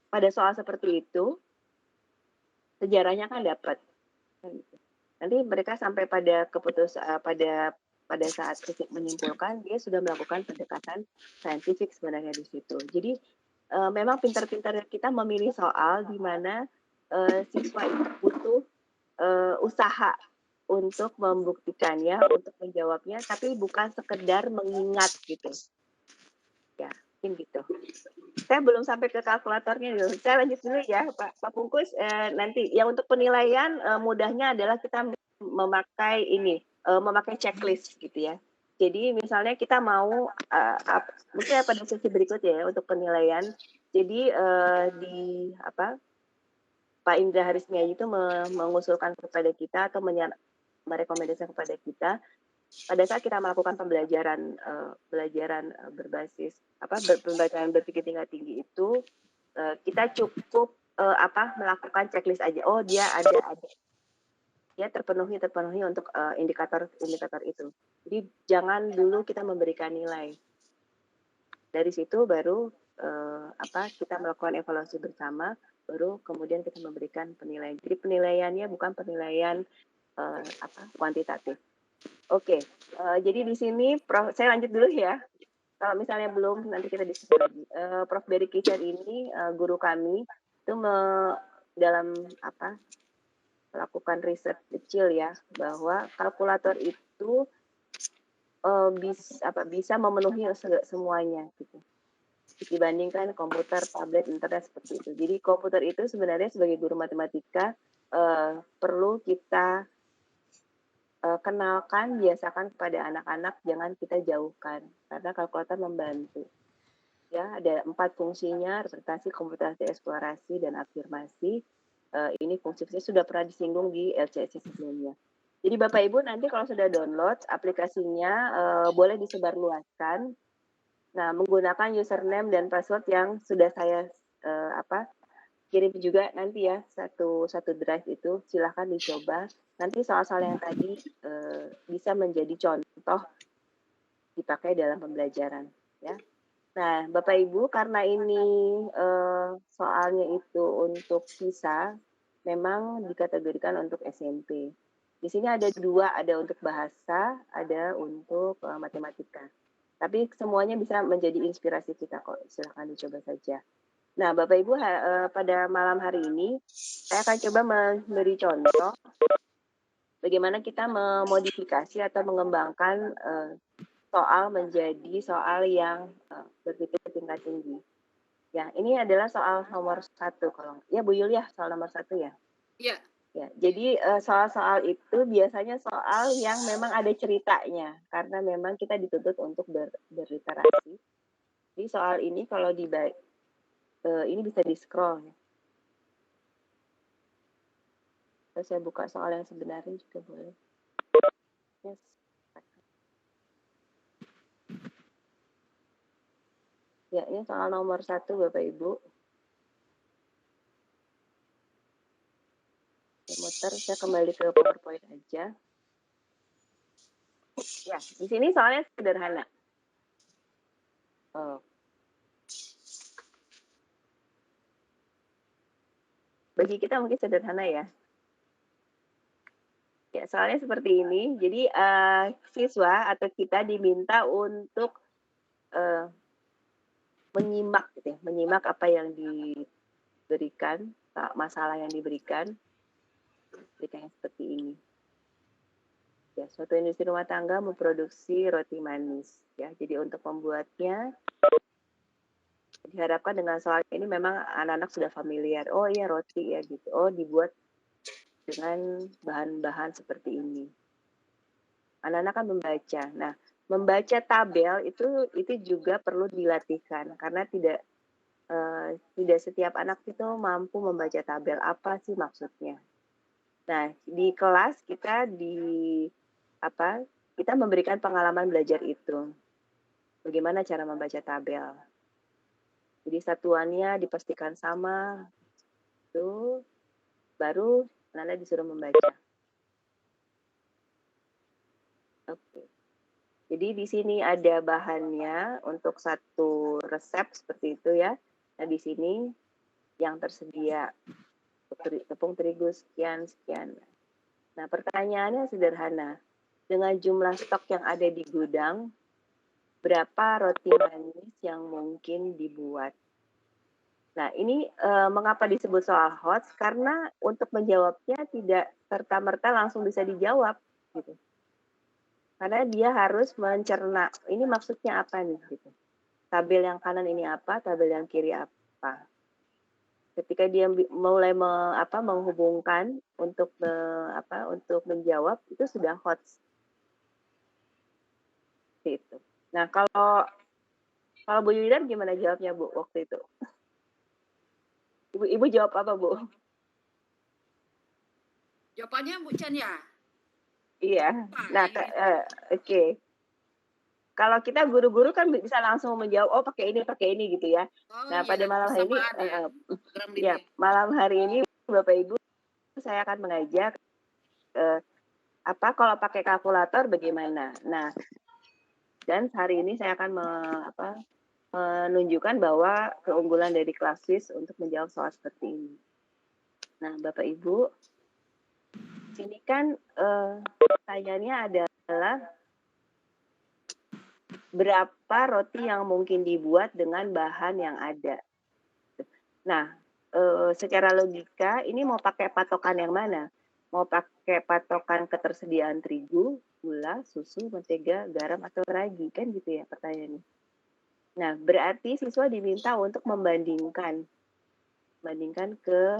pada soal seperti itu sejarahnya kan dapat. Nanti mereka sampai pada pada saat Krisik menyimpulkan, dia sudah melakukan pendekatan saintifik sebenarnya di situ. Jadi memang pintar-pintarnya kita memilih soal di mana siswa itu butuh usaha untuk membuktikannya, untuk menjawabnya, tapi bukan sekedar mengingat gitu. Ya, mungkin gitu. Saya belum sampai ke kalkulatornya dulu. Saya lanjut dulu ya, Pak Pungkus. Nanti yang untuk penilaian mudahnya adalah kita memakai checklist gitu ya. Jadi misalnya kita mau mungkin pada sesi berikutnya ya untuk penilaian. Jadi Pak Indra Harismiaji itu mengusulkan kepada kita atau merekomendasikan kepada kita pada saat kita melakukan pembelajaran berbasis pembelajaran berpikir tingkat tinggi itu kita cukup melakukan checklist aja. Oh, dia terpenuhi untuk indikator itu. Jadi jangan dulu kita memberikan nilai. Dari situ baru kita melakukan evaluasi bersama, baru kemudian kita memberikan penilaian. Jadi penilaiannya bukan penilaian kuantitatif. Oke, jadi di sini saya lanjut dulu ya. Kalau misalnya belum, nanti kita diskusi lagi. Prof. Berry Kishan ini guru kami itu dalam melakukan riset kecil ya, bahwa kalkulator itu bisa memenuhi semuanya gitu. Dibandingkan komputer, tablet, internet seperti itu. Jadi komputer itu sebenarnya sebagai guru matematika perlu kita kenalkan, biasakan kepada anak-anak, jangan kita jauhkan karena kalkulator membantu. Ya, ada 4 fungsinya: representasi, komputasi, eksplorasi, dan afirmasi. Ini fungsi-fungsi sudah pernah disinggung di LCS sebelumnya. Jadi Bapak Ibu nanti kalau sudah download aplikasinya boleh disebarluaskan. Nah, menggunakan username dan password yang sudah saya kirim juga nanti ya, satu drive itu silahkan dicoba. Nanti soal-soal yang tadi bisa menjadi contoh dipakai dalam pembelajaran ya. Nah, Bapak Ibu, karena ini soalnya itu untuk PISA, memang dikategorikan untuk SMP. Di sini ada 2, ada untuk bahasa, ada untuk matematika. Tapi semuanya bisa menjadi inspirasi kita kok, silahkan dicoba saja. Nah, Bapak Ibu, pada malam hari ini saya akan coba memberi contoh bagaimana kita memodifikasi atau mengembangkan soal menjadi soal yang berpikir tingkat tinggi. Ya, ini adalah soal nomor 1 kalau ya Bu Yulia, soal nomor 1 ya. Iya. Ya, jadi soal-soal itu biasanya soal yang memang ada ceritanya karena memang kita dituntut untuk berliterasi. Jadi soal ini kalau ini bisa di-scroll ya. Terus saya buka soal yang sebenarnya juga boleh. Yes. Ya, ini soal nomor 1 Bapak Ibu. Ntar saya kembali ke PowerPoint aja. Ya, di sini soalnya sederhana. Oh. Bagi kita mungkin sederhana ya. Ya, soalnya seperti ini. Jadi siswa atau kita diminta untuk menyimak, gitu ya, menyimak apa yang diberikan, masalah yang diberikan seperti ini. Ya, suatu industri rumah tangga memproduksi roti manis. Ya, jadi untuk membuatnya diharapkan dengan soal ini memang anak-anak sudah familiar. Oh iya roti ya gitu. Oh dibuat dengan bahan-bahan seperti ini. Anak-anak kan membaca. Nah, membaca tabel itu juga perlu dilatihkan karena tidak setiap anak itu mampu membaca tabel. Apa sih maksudnya? Nah, di kelas kita kita memberikan pengalaman belajar itu. Bagaimana cara membaca tabel? Jadi satuannya dipastikan sama, itu baru anak-anak disuruh membaca. Oke. Jadi di sini ada bahannya untuk satu resep seperti itu ya. Nah di sini yang tersedia tepung terigu sekian. Nah pertanyaannya sederhana. Dengan jumlah stok yang ada di gudang, berapa roti manis yang mungkin dibuat? Nah ini mengapa disebut soal HOTS? Karena untuk menjawabnya tidak serta-merta langsung bisa dijawab. Gitu. Karena dia harus mencerna, ini maksudnya apa nih? Gitu. Tabel yang kanan ini apa, tabel yang kiri apa. Ketika dia mulai menghubungkan untuk menjawab, itu sudah HOTS. Gitu. Nah kalau Bu Yulidan gimana jawabnya Bu waktu itu? Ibu jawab apa Bu? Jawabannya Bu Chan ya? Iya. Nah, oke. Kalau kita guru-guru kan bisa langsung menjawab, oh pakai ini gitu ya. Oh, nah, iya, pada malam hari ini, ya, malam hari ini Bapak Ibu, saya akan mengajak kalau pakai kalkulator bagaimana. Nah, dan hari ini saya akan menunjukkan bahwa keunggulan dari Classis untuk menjawab soal seperti ini. Nah, Bapak Ibu, sini kan pertanyaannya adalah berapa roti yang mungkin dibuat dengan bahan yang ada. Nah, secara logika ini mau pakai patokan yang mana? Mau pakai patokan ketersediaan terigu, gula, susu, mentega, garam, atau ragi, kan gitu ya pertanyaannya. Nah, berarti siswa diminta untuk membandingkan ke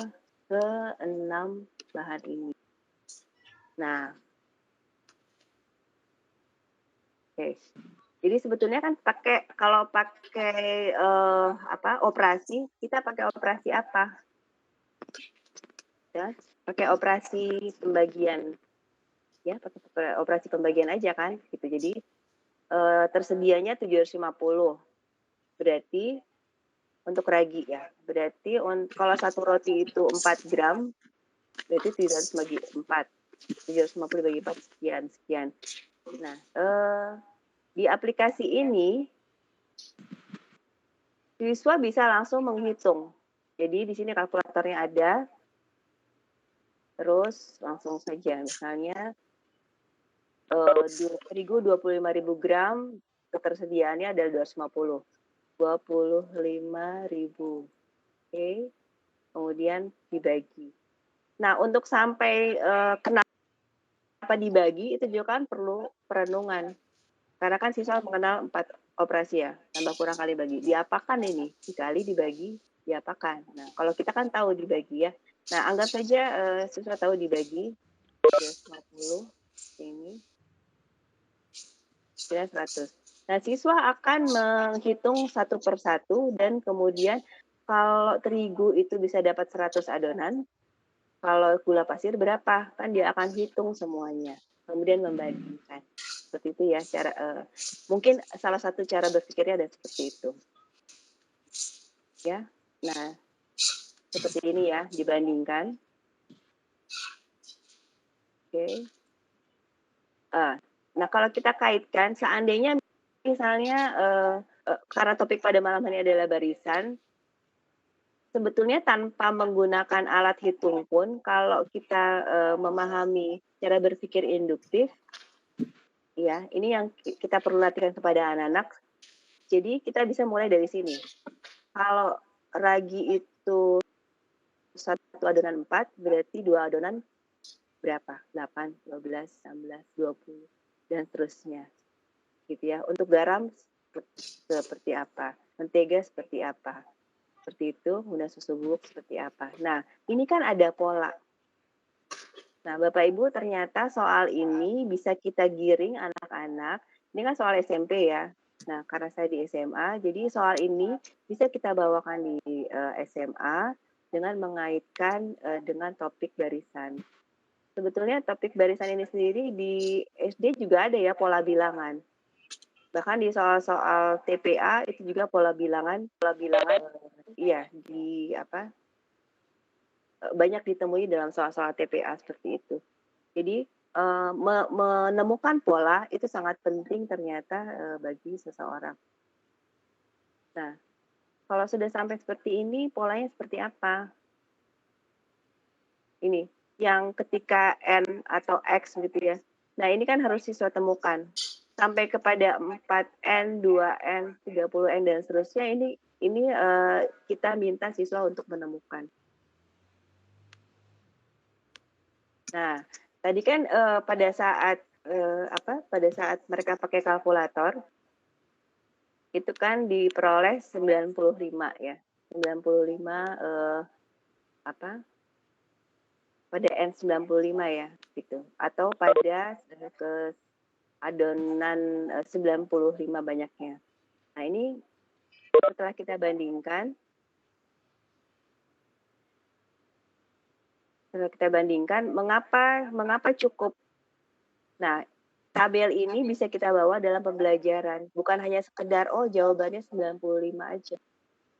6 bahan ini. Nah, oke. Jadi sebetulnya kan kalau pakai operasi, kita pakai operasi apa? Ya, pakai operasi pembagian. Ya, pakai operasi pembagian aja kan gitu. Jadi tersedianya 750. Berarti untuk ragi ya. Berarti kalau satu roti itu 4 gram, berarti 700 bagi 4. 750 bagi 4 sekian. Nah, di aplikasi ini siswa bisa langsung menghitung. Jadi di sini kalkulatornya ada. Terus langsung saja misalnya terigu 25.000 gram, ketersediaannya adalah 250. 25.000. Oke. Kemudian dibagi. Nah, untuk sampai kenapa dibagi itu juga kan perlu perenungan. Karena kan siswa mengenal 4 operasi ya, tambah kurang kali bagi. Diapakan ini? Dikali dibagi, diapakan. Nah, kalau kita kan tahu dibagi ya. Nah, anggap saja siswa tahu dibagi 250 ini 100. Nah, siswa akan menghitung satu persatu dan kemudian kalau terigu itu bisa dapat 100 adonan, kalau gula pasir berapa? Kan dia akan hitung semuanya. Kemudian membandingkan. Seperti itu ya, mungkin salah satu cara berpikirnya ada seperti itu. Ya. Nah, seperti ini ya, dibandingkan. Oke. Nah kalau kita kaitkan seandainya misalnya, karena topik pada malam hari adalah barisan, sebetulnya tanpa menggunakan alat hitung pun kalau kita, memahami cara berpikir induktif, ya ini yang kita perlu latihkan kepada anak-anak. Jadi kita bisa mulai dari sini. Kalau ragi itu 1 adonan 4, berarti 2 adonan berapa? 8, 12, 16, 20, dan seterusnya. Gitu ya. Untuk garam seperti apa? Mentega seperti apa? Seperti itu, kemudian susu bubuk seperti apa. Nah, ini kan ada pola. Nah, Bapak Ibu ternyata soal ini bisa kita giring anak-anak. Ini kan soal SMP ya. Nah, karena saya di SMA, jadi soal ini bisa kita bawakan di SMA dengan mengaitkan dengan topik barisan. Sebetulnya topik barisan ini sendiri di SD juga ada ya pola bilangan. Bahkan di soal-soal TPA itu juga pola bilangan iya di apa banyak ditemui dalam soal-soal TPA seperti itu. Jadi menemukan pola itu sangat penting ternyata bagi seseorang. Nah, kalau sudah sampai seperti ini, polanya seperti apa? Ini, yang ketika N atau X gitu ya. Nah, ini kan harus siswa temukan. Sampai kepada 4N, 2N, 30N, dan seterusnya, ini kita minta siswa untuk menemukan. Nah, tadi kan pada saat mereka pakai kalkulator itu kan diperoleh 95 ya. 95 pada N95 ya gitu. Atau pada ke adonan 95 banyaknya. Nah, ini setelah kita bandingkan mengapa cukup. Nah, tabel ini bisa kita bawa dalam pembelajaran, bukan hanya sekedar jawabannya 95 aja.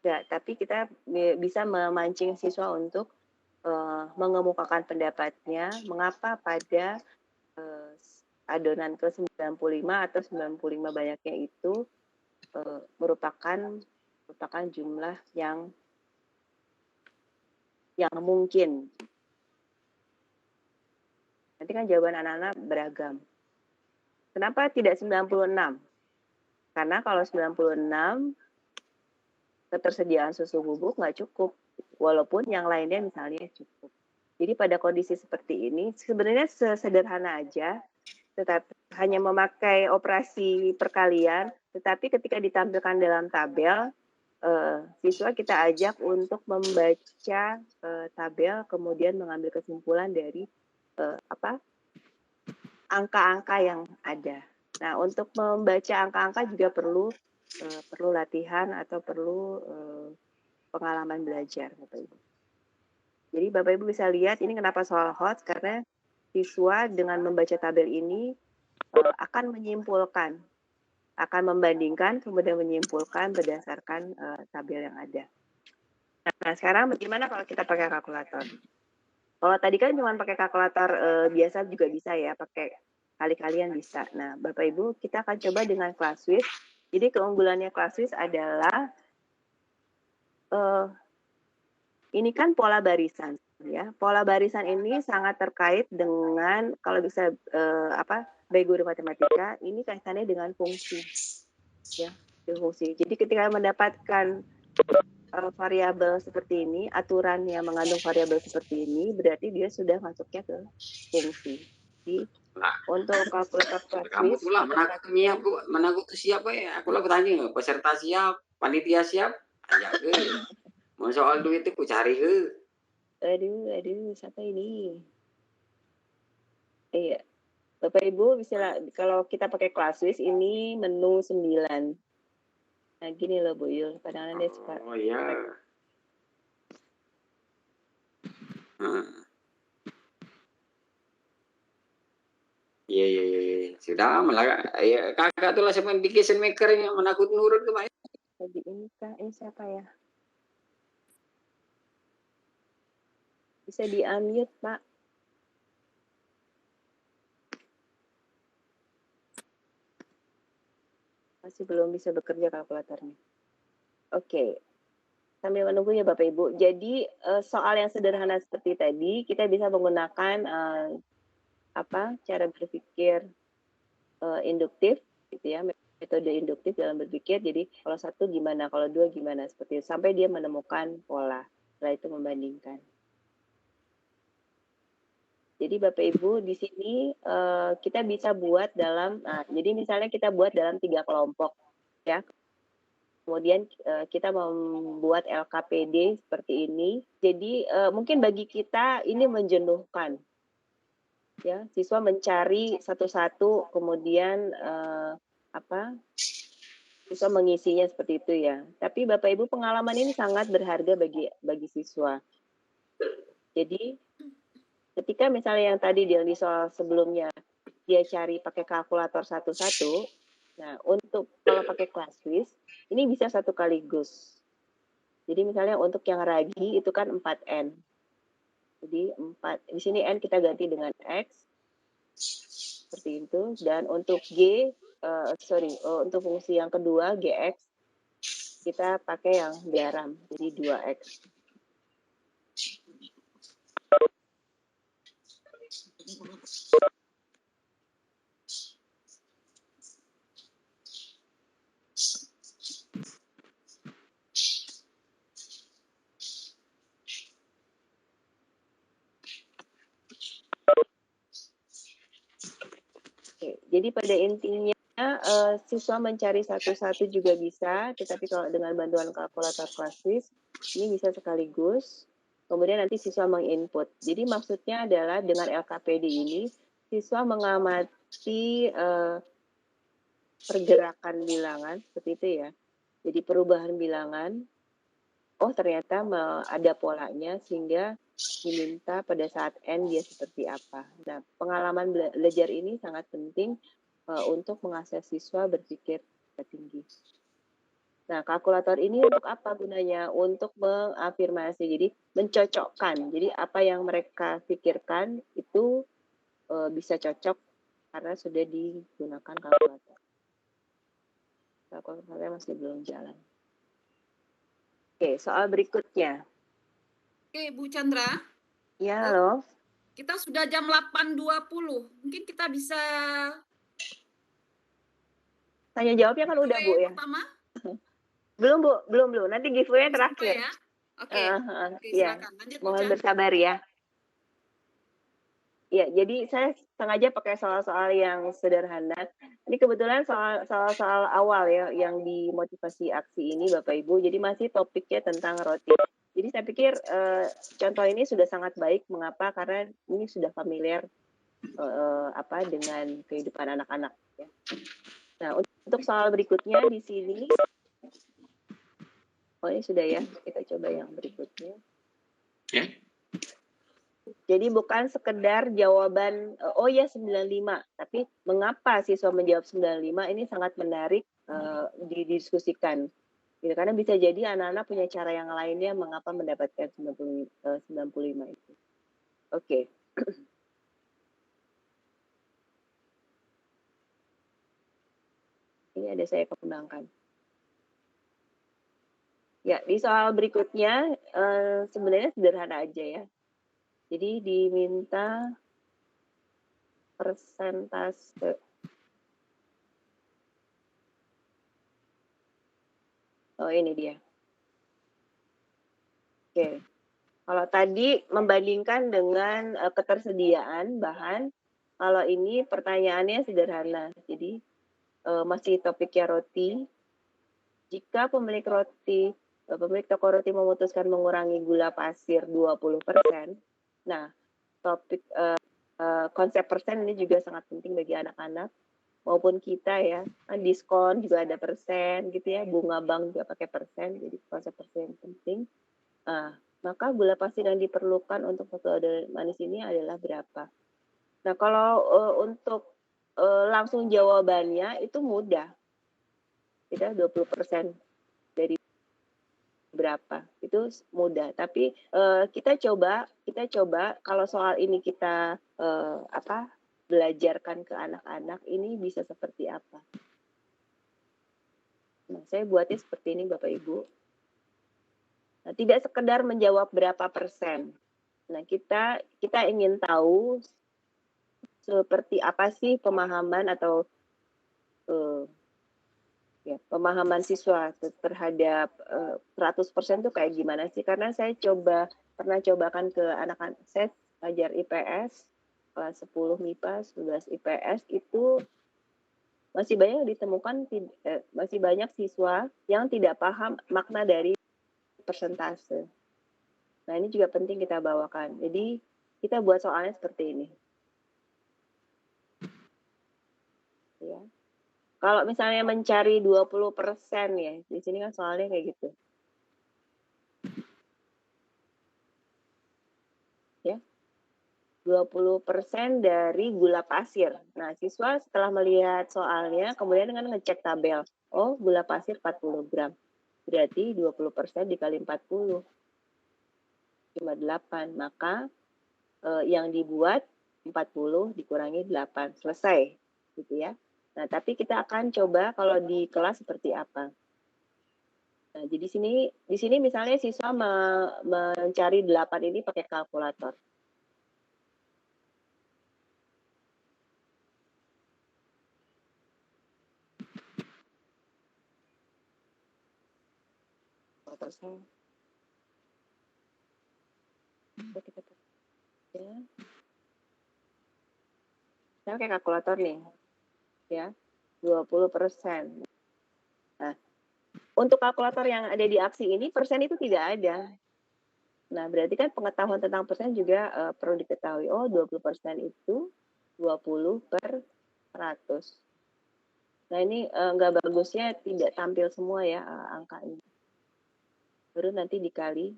Enggak, tapi kita bisa memancing siswa untuk mengemukakan pendapatnya mengapa pada adonan ke-95 atau 95 banyaknya itu merupakan jumlah yang mungkin. Nanti kan jawaban anak-anak beragam. Kenapa tidak 96? Karena kalau 96 ketersediaan susu bubuk nggak cukup, walaupun yang lainnya misalnya cukup. Jadi pada kondisi seperti ini sebenarnya sesederhana aja, tetapi hanya memakai operasi perkalian, tetapi ketika ditampilkan dalam tabel, siswa kita ajak untuk membaca tabel, kemudian mengambil kesimpulan dari angka-angka yang ada. Nah, untuk membaca angka-angka juga perlu latihan atau perlu pengalaman belajar, Bapak Ibu. Jadi Bapak Ibu bisa lihat ini kenapa soal hot, karena siswa dengan membaca tabel ini akan menyimpulkan, akan membandingkan, kemudian menyimpulkan berdasarkan tabel yang ada. Nah, sekarang bagaimana kalau kita pakai kalkulator? Kalau tadi kan cuma pakai kalkulator biasa juga bisa ya, pakai kali-kalian bisa. Nah, Bapak Ibu, kita akan coba dengan Classwiz. Jadi keunggulannya Classwiz adalah ini kan pola barisan ya. Pola barisan ini sangat terkait dengan kalau bisa baik guru matematika, ini kaitannya dengan fungsi. Ya, fungsi. Jadi ketika mendapatkan variabel seperti ini, aturan yang mengandung variabel seperti ini, berarti dia sudah masuknya ke fungsi. Jadi untuk kalkulator Kamu Classwiz, tuh lah menakut siapa ya? Aku lah bertanya nggak peserta siap, panitia siap, aja ke. Mau soal duit itu ku cari ke. Aduh, siapa ini? Iya, Bapak Ibu bisa kalau kita pakai Classwiz ini menu 9. Nah, gini loh Bu Yul, kadang-kadang dia suka. Oh iya. Iya. Sudah malah ya, kakak tuh lah siapa yang bikin maker yang menakut nurut ke Pak. Tadi ini kah? Ini siapa ya? Bisa di-unmute, Pak. Masih belum bisa bekerja kalkulatornya. Oke. Sambil menunggu ya Bapak Ibu. Jadi soal yang sederhana seperti tadi, kita bisa menggunakan cara berpikir induktif, gitu ya, metode induktif dalam berpikir. Jadi kalau satu gimana, kalau dua gimana, seperti itu. Sampai dia menemukan pola. Setelah itu membandingkan. Jadi Bapak Ibu di sini kita bisa buat dalam, jadi misalnya kita buat dalam 3 kelompok, ya. Kemudian kita membuat LKPD seperti ini. Jadi mungkin bagi kita ini menjenuhkan, ya. Siswa mencari satu-satu, kemudian siswa mengisinya seperti itu ya. Tapi Bapak Ibu pengalaman ini sangat berharga bagi siswa. Jadi ketika misalnya yang tadi di soal sebelumnya dia cari pakai kalkulator satu-satu, nah untuk kalau pakai Classwiz ini bisa satu kaligus. Jadi misalnya untuk yang ragi itu kan 4N. Jadi 4, di sini N kita ganti dengan X seperti itu, dan untuk untuk fungsi yang kedua GX kita pakai yang diagram, jadi 2X. Oke, jadi pada intinya siswa mencari satu-satu juga bisa, tetapi kalau dengan bantuan kalkulator Classwiz ini bisa sekaligus. Kemudian nanti siswa menginput. Jadi maksudnya adalah dengan LKPD ini siswa mengamati pergerakan bilangan seperti itu ya. Jadi perubahan bilangan, oh ternyata ada polanya sehingga diminta pada saat N dia seperti apa. Nah, pengalaman belajar ini sangat penting untuk mengasah siswa berpikir tinggi. Nah, kalkulator ini untuk apa gunanya? Untuk mengafirmasi, jadi mencocokkan. Jadi apa yang mereka pikirkan itu bisa cocok karena sudah digunakan kalkulator. Kalkulatornya masih belum jalan. Oke, soal berikutnya. Oke, Bu Chandra. Ya, halo. Kita sudah jam 8.20. Mungkin kita bisa tanya jawabnya kan udah Bu ya. Pertama? Belum Bu, belum. Nanti giveaway terakhir. Ya? Oke, ya. silakan. Lanjut, Mohon bersabar ya. Ya, jadi saya sengaja pakai soal-soal yang sederhana. Ini kebetulan soal-soal awal ya, yang di motivasi aksi ini Bapak Ibu. Jadi masih topiknya tentang roti. Jadi saya pikir contoh ini sudah sangat baik. Mengapa? Karena ini sudah familiar dengan kehidupan anak-anak. Ya. Nah, untuk soal berikutnya di sini, oh ini sudah ya, kita coba yang berikutnya. Ya. Jadi bukan sekedar jawaban, oh ya 95, tapi mengapa siswa menjawab 95 ini sangat menarik didiskusikan. Gitu, karena bisa jadi anak-anak punya cara yang lainnya mengapa mendapatkan 95 itu. Oke. Ini ada saya kembangkan. Ya, di soal berikutnya sebenarnya sederhana aja ya. Jadi diminta persentase. Oh, ini dia. Oke. Kalau tadi membandingkan dengan ketersediaan bahan, kalau ini pertanyaannya sederhana. Jadi masih topiknya roti. Jika pemilik toko roti memutuskan mengurangi gula pasir 20%, nah topik konsep persen ini juga sangat penting bagi anak-anak maupun kita ya. Diskon juga ada persen gitu ya, bunga bank juga pakai persen, jadi konsep persen penting. Maka gula pasir yang diperlukan untuk satu adonan manis ini adalah berapa? Nah, kalau untuk langsung jawabannya itu mudah. Kita 20% dari berapa? Itu mudah. Tapi kita coba kalau soal ini kita belajarkan ke anak-anak ini bisa seperti apa? Nah, saya buatnya seperti ini Bapak Ibu. Nah, tidak sekedar menjawab berapa persen. Nah, kita ingin tahu seperti apa sih pemahaman atau pemahaman siswa terhadap 100% itu kayak gimana sih? Karena saya pernah cobakan ke anak-anak, saya ajar IPS kelas 10 MIPA, 11 IPS itu masih banyak ditemukan masih banyak siswa yang tidak paham makna dari persentase. Nah, ini juga penting kita bawakan. Jadi, kita buat soalnya seperti ini. Ya. Kalau misalnya mencari 20% ya, di sini kan soalnya kayak gitu. Ya. 20% dari gula pasir. Nah, siswa setelah melihat soalnya, kemudian dengan ngecek tabel. Oh, gula pasir 40 gram. Berarti 20% dikali 40. Cuma 8. Maka yang dibuat 40 dikurangi 8. Selesai. Gitu ya. Nah, tapi kita akan coba kalau di kelas seperti apa. Nah, jadi di sini misalnya siswa mencari 8 ini pakai kalkulator. Saya pakai kalkulator nih, ya, 20%. Nah, untuk kalkulator yang ada di aksi ini, persen itu tidak ada. Nah, berarti kan pengetahuan tentang persen juga perlu diketahui. Oh, 20% itu 20/100. Nah, ini nggak bagusnya tidak tampil semua ya angkanya. Baru nanti dikali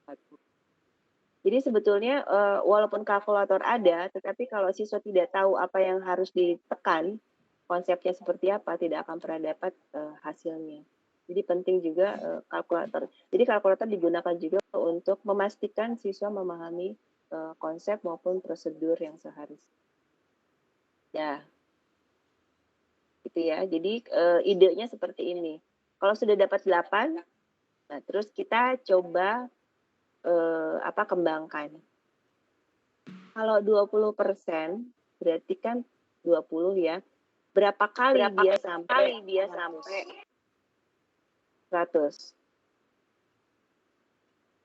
40. Jadi sebetulnya walaupun kalkulator ada, tetapi kalau siswa tidak tahu apa yang harus ditekan, konsepnya seperti apa, tidak akan pernah dapat hasilnya. Jadi penting juga kalkulator. Jadi kalkulator digunakan juga untuk memastikan siswa memahami konsep maupun prosedur yang seharusnya. Ya, gitu ya. Jadi idenya seperti ini. Kalau sudah dapat 8, nah terus kita coba kembangkan. Kalau 20% berarti kan 20 ya. Berapa kali dia sampai 100?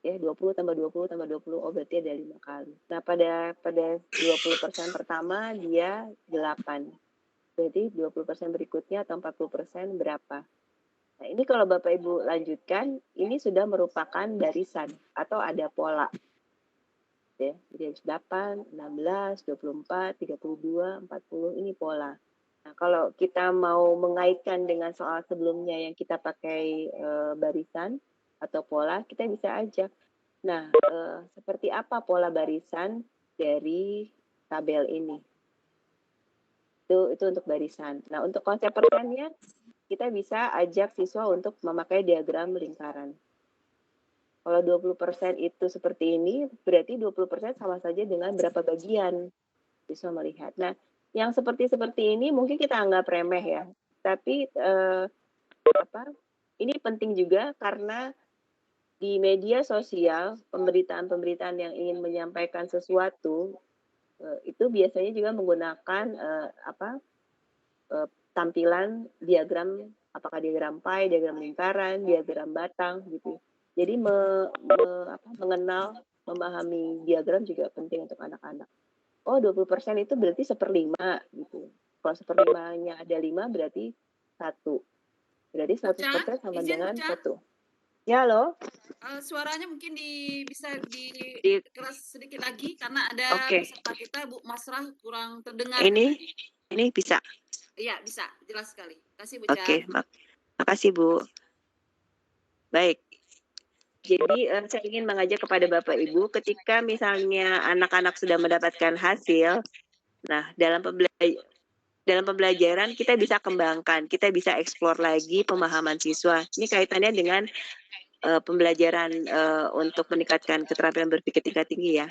Ya, 20 tambah 20 tambah 20, oh berarti ada 5 kali. Nah, pada 20% pertama dia 8. Berarti 20% berikutnya atau 40% berapa? Nah, ini kalau Bapak Ibu lanjutkan, ini sudah merupakan barisan atau ada pola. Ya, jadi 8, 16, 24, 32, 40, ini pola. Nah, kalau kita mau mengaitkan dengan soal sebelumnya yang kita pakai barisan atau pola, kita bisa ajak. Nah, seperti apa pola barisan dari tabel ini? Itu untuk barisan. Nah, untuk konsep persennya, kita bisa ajak siswa untuk memakai diagram lingkaran. Kalau 20% itu seperti ini, berarti 20% sama saja dengan berapa bagian siswa melihat. Nah, yang seperti ini mungkin kita anggap remeh ya. Tapi ini penting juga karena di media sosial, pemberitaan-pemberitaan yang ingin menyampaikan sesuatu itu biasanya juga menggunakan tampilan diagram, apakah diagram pie, diagram lingkaran, diagram batang gitu. Jadi mengenal, memahami diagram juga penting untuk anak-anak. Oh, 20% itu berarti 1/5 gitu. Kalau 1/5-nya ada 5 berarti 1. Berarti 100% sama dengan 1. Ya, halo. Suaranya mungkin bisa dikeras sedikit lagi karena ada peserta kita Bu Masrah kurang terdengar. Ini bisa. Iya, bisa. Jelas sekali. Kasih Bu Chan. Oke, makasih Bu. Baik. Jadi saya ingin mengajak kepada Bapak Ibu ketika misalnya anak-anak sudah mendapatkan hasil, nah dalam pembelajaran kita bisa kembangkan, kita bisa eksplor lagi pemahaman siswa. Ini kaitannya dengan pembelajaran untuk meningkatkan keterampilan berpikir tingkat tinggi ya.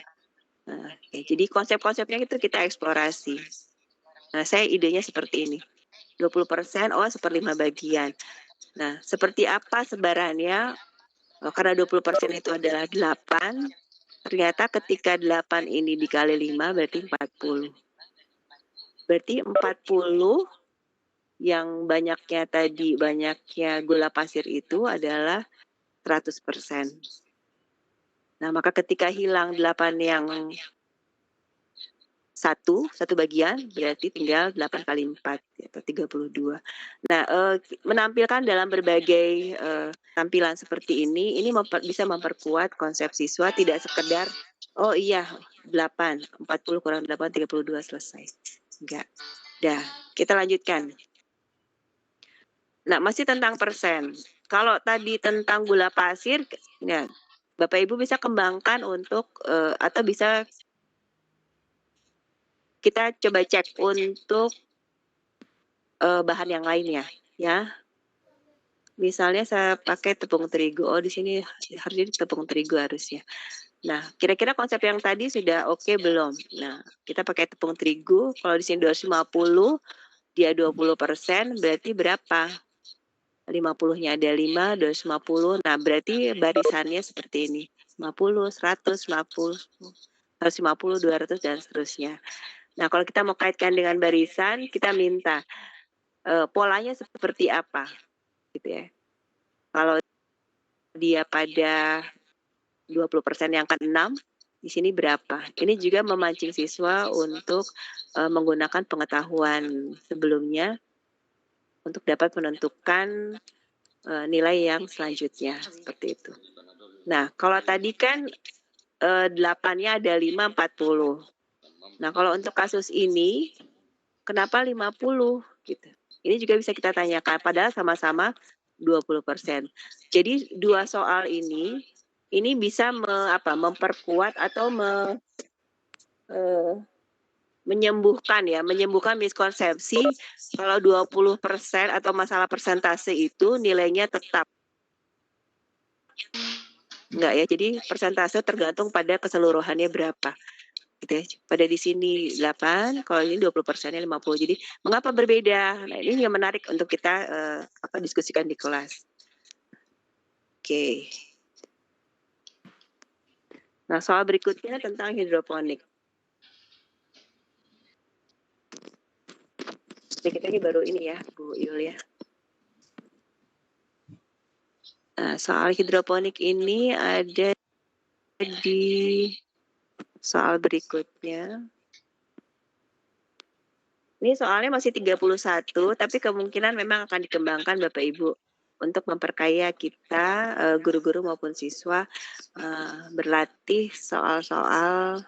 Jadi konsep-konsepnya itu kita eksplorasi. Nah, saya idenya seperti ini. 20%, oh 1/5 bagian. Nah, seperti apa sebarannya? Karena 20% itu adalah 8, ternyata ketika 8 ini dikali 5 berarti 40. Berarti 40 yang banyaknya gula pasir itu adalah 100%. Nah, maka ketika hilang 8 yang satu bagian, berarti tinggal 8 kali 4, atau 32. Nah, menampilkan dalam berbagai tampilan seperti ini bisa memperkuat konsep siswa, tidak sekedar, oh iya 8, 40 kurang 8, 32 selesai. Enggak. Dah, kita lanjutkan. Nah, masih tentang persen. Kalau tadi tentang gula pasir, ya, Bapak Ibu bisa kembangkan untuk, atau bisa kita coba cek untuk bahan yang lainnya, ya. Misalnya saya pakai tepung terigu. Oh, di sini harusnya tepung terigu harusnya. Nah, kira-kira konsep yang tadi sudah oke belum? Nah, kita pakai tepung terigu. Kalau di sini 250, dia 20%, berarti berapa? 50-nya ada 5, 250. Nah, berarti barisannya seperti ini. 50, 100, 50, 150, 200, dan seterusnya. Nah, kalau kita mau kaitkan dengan barisan, kita minta polanya seperti apa, gitu ya. Kalau dia pada 20% yang ke-6, di sini berapa? Ini juga memancing siswa untuk menggunakan pengetahuan sebelumnya untuk dapat menentukan nilai yang selanjutnya, seperti itu. Nah, kalau tadi kan 8-nya ada 5, 40. Nah, kalau untuk kasus ini, kenapa 50? Gitu. Ini juga bisa kita tanyakan, padahal sama-sama 20%. Jadi dua soal ini bisa memperkuat atau menyembuhkan miskonsepsi kalau 20% atau masalah persentase itu nilainya tetap. Enggak ya, jadi persentase tergantung pada keseluruhannya berapa. Gitu ya. Pada di sini 8, kalau ini 20%-nya 50. Jadi mengapa berbeda? Nah, ini yang menarik untuk kita diskusikan di kelas. Oke. Nah, soal berikutnya tentang hidroponik. Sedikit lagi baru ini ya, Bu Yul ya. Nah, soal hidroponik ini ada di soal berikutnya. Ini soalnya masih 31, tapi kemungkinan memang akan dikembangkan Bapak Ibu untuk memperkaya kita, guru-guru maupun siswa, berlatih soal-soal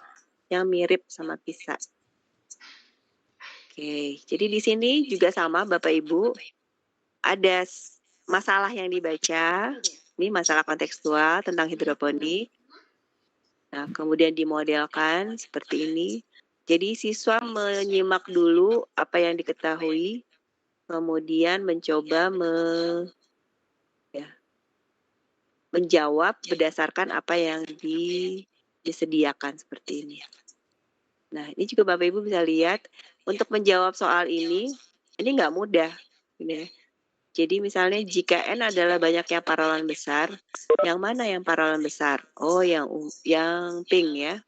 yang mirip sama PISA. Oke, jadi di sini juga sama Bapak Ibu, ada masalah yang dibaca, ini masalah kontekstual tentang hidroponik. Nah, kemudian dimodelkan seperti ini. Jadi siswa menyimak dulu apa yang diketahui, kemudian mencoba menjawab berdasarkan apa yang disediakan seperti ini. Nah, ini juga Bapak Ibu bisa lihat, untuk menjawab soal ini nggak mudah. Ini. Jadi misalnya jika N adalah banyaknya paralon besar, yang mana yang paralon besar? Oh, yang pink ya.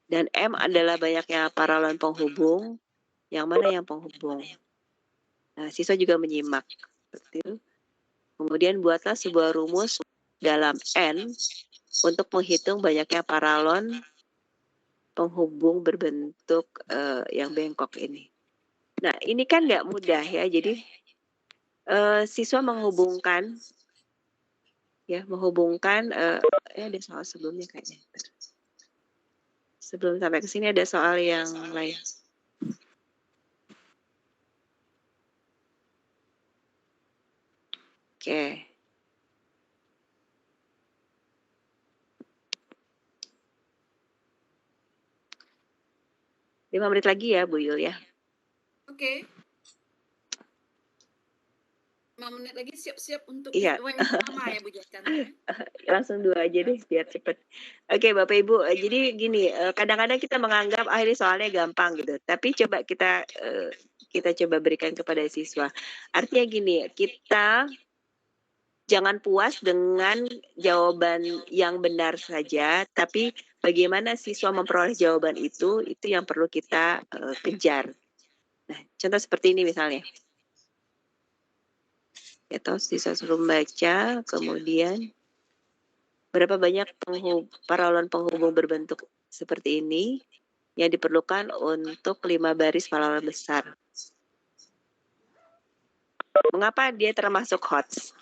Dan M adalah banyaknya paralon penghubung, yang mana yang penghubung? Nah, siswa juga menyimak. Seperti itu. Kemudian buatlah sebuah rumus dalam N untuk menghitung banyaknya paralon penghubung berbentuk yang bengkok ini. Nah, ini kan nggak mudah ya. Jadi siswa menghubungkan ada soal sebelumnya kayaknya. Sebelum sampai ke sini ada soal yang lain. Oke. Lima menit lagi ya, Bu Yul ya. Oke. 5 menit lagi siap-siap untuk Iya. yang pertama ya Bu Chandra. Langsung 2 aja deh biar cepet. Oke Bapak Ibu, jadi gini, kadang-kadang kita menganggap ini soalnya gampang gitu. Tapi coba kita kita coba berikan kepada siswa. Artinya gini, kita jangan puas dengan jawaban yang benar saja, tapi bagaimana siswa memperoleh jawaban itu yang perlu kita kejar. Nah, contoh seperti ini misalnya. Atau siswa suruh membaca, kemudian berapa banyak paralon penghubung berbentuk seperti ini yang diperlukan untuk 5 baris paralon besar. Mengapa dia termasuk HOTS?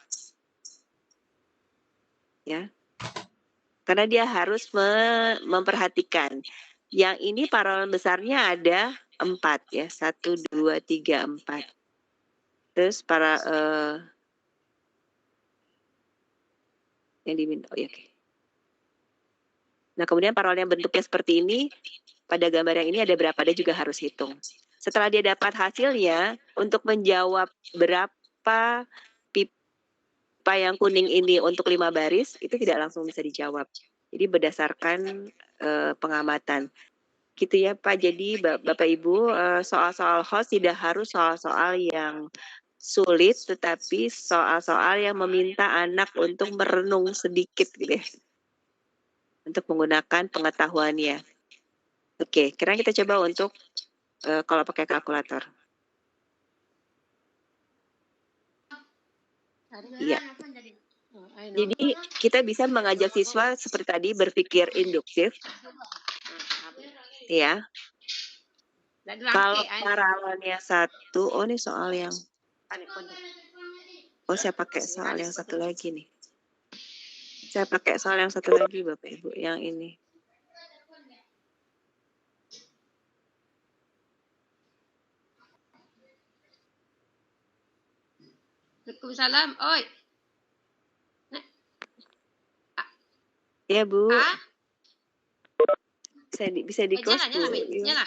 Ya, karena dia harus memperhatikan. Yang ini paralon besarnya ada 4 ya, 1, 2, 3, 4. Terus yang diminta, oh, ya, oke. Nah, kemudian paralon yang bentuknya seperti ini, pada gambar yang ini ada berapa, dia juga harus hitung. Setelah dia dapat hasilnya, untuk menjawab berapa pipa yang kuning ini untuk 5 baris, itu tidak langsung bisa dijawab. Jadi berdasarkan pengamatan. Gitu ya Pak, jadi Bapak Ibu, soal-soal HOTS tidak harus soal-soal yang sulit, tetapi soal-soal yang meminta anak untuk merenung sedikit gitu ya, untuk menggunakan pengetahuannya. Oke, sekarang kita coba untuk kalau pakai kalkulator. Iya. Jadi kita bisa mengajak siswa seperti tadi berpikir induktif. Ya. Kalau paralonnya 1, oh ini soal yang, oh saya pakai soal yang satu lagi nih. Saya pakai soal yang satu lagi Bapak Ibu, yang ini. Waalaikumsalam, oi. Ya Bu. Bisa di close Nyala, Bu. nyala.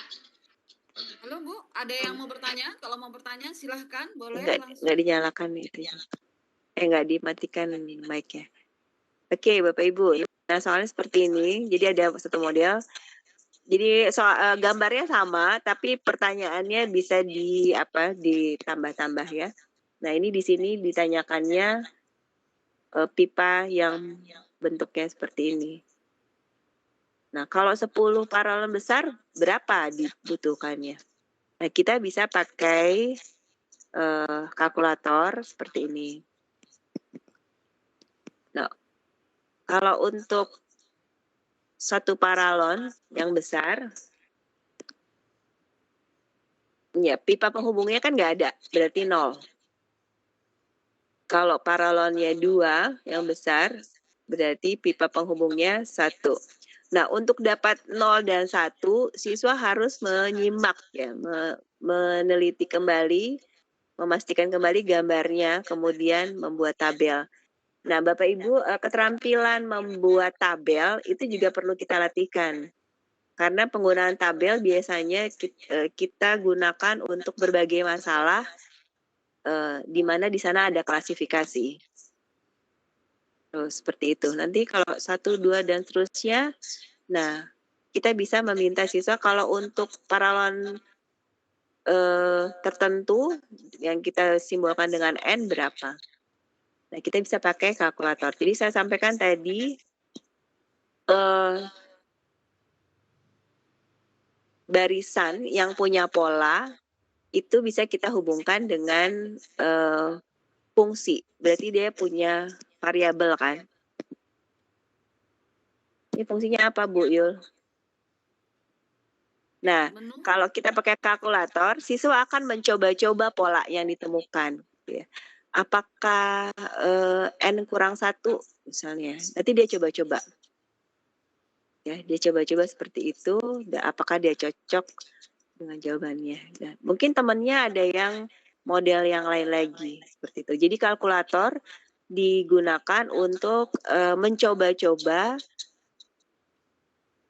Halo Bu, ada yang mau bertanya? Kalau mau bertanya silahkan, boleh langsung. Enggak dinyalakan itu ya. Enggak dimatikan mic-nya. Oke, Bapak Ibu. Nah, soalnya seperti ini. Jadi ada satu model. Jadi soal gambarnya sama, tapi pertanyaannya bisa ditambah-tambah ya. Nah, ini di sini ditanyakannya pipa yang bentuknya seperti ini. Nah, kalau 10 paralon besar, berapa dibutuhkannya? Nah, kita bisa pakai kalkulator seperti ini. Nah, kalau untuk 1 paralon yang besar, ya pipa penghubungnya kan nggak ada, berarti 0. Kalau paralonnya 2 yang besar, berarti pipa penghubungnya 1. Nah, untuk dapat 0 dan 1, siswa harus menyimak ya, meneliti kembali, memastikan kembali gambarnya, kemudian membuat tabel. Nah, Bapak Ibu, keterampilan membuat tabel itu juga perlu kita latihkan. Karena penggunaan tabel biasanya kita gunakan untuk berbagai masalah, di mana di sana ada klasifikasi. Seperti itu. Nanti kalau 1, 2, dan seterusnya, nah kita bisa meminta siswa kalau untuk paralon tertentu yang kita simbolkan dengan N berapa. Nah, kita bisa pakai kalkulator. Jadi saya sampaikan tadi, barisan yang punya pola, itu bisa kita hubungkan dengan fungsi. Berarti dia punya variabel kan. Ini fungsinya apa Bu Yul? Nah, kalau kita pakai kalkulator, siswa akan mencoba-coba pola yang ditemukan. Ya. Apakah N kurang 1 misalnya. Nanti dia coba-coba. Ya, dia coba-coba seperti itu. Dan apakah dia cocok dengan jawabannya. Nah, mungkin temannya ada yang model yang lain lagi. Seperti itu. Jadi kalkulator digunakan untuk mencoba-coba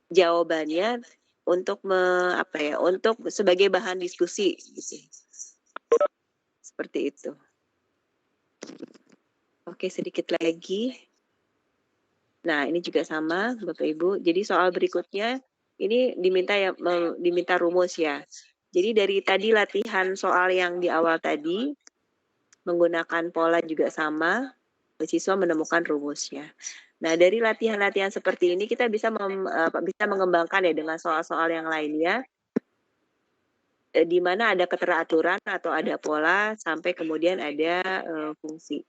jawabannya untuk untuk sebagai bahan diskusi gitu. Seperti itu. Oke, sedikit lagi. Nah, ini juga sama Bapak Ibu. Jadi soal berikutnya ini diminta rumus ya. Jadi dari tadi latihan soal yang di awal tadi, menggunakan pola juga sama, siswa menemukan rumusnya. Nah, dari latihan-latihan seperti ini kita bisa bisa mengembangkan ya dengan soal-soal yang lainnya, di mana ada keteraturan atau ada pola sampai kemudian ada fungsi.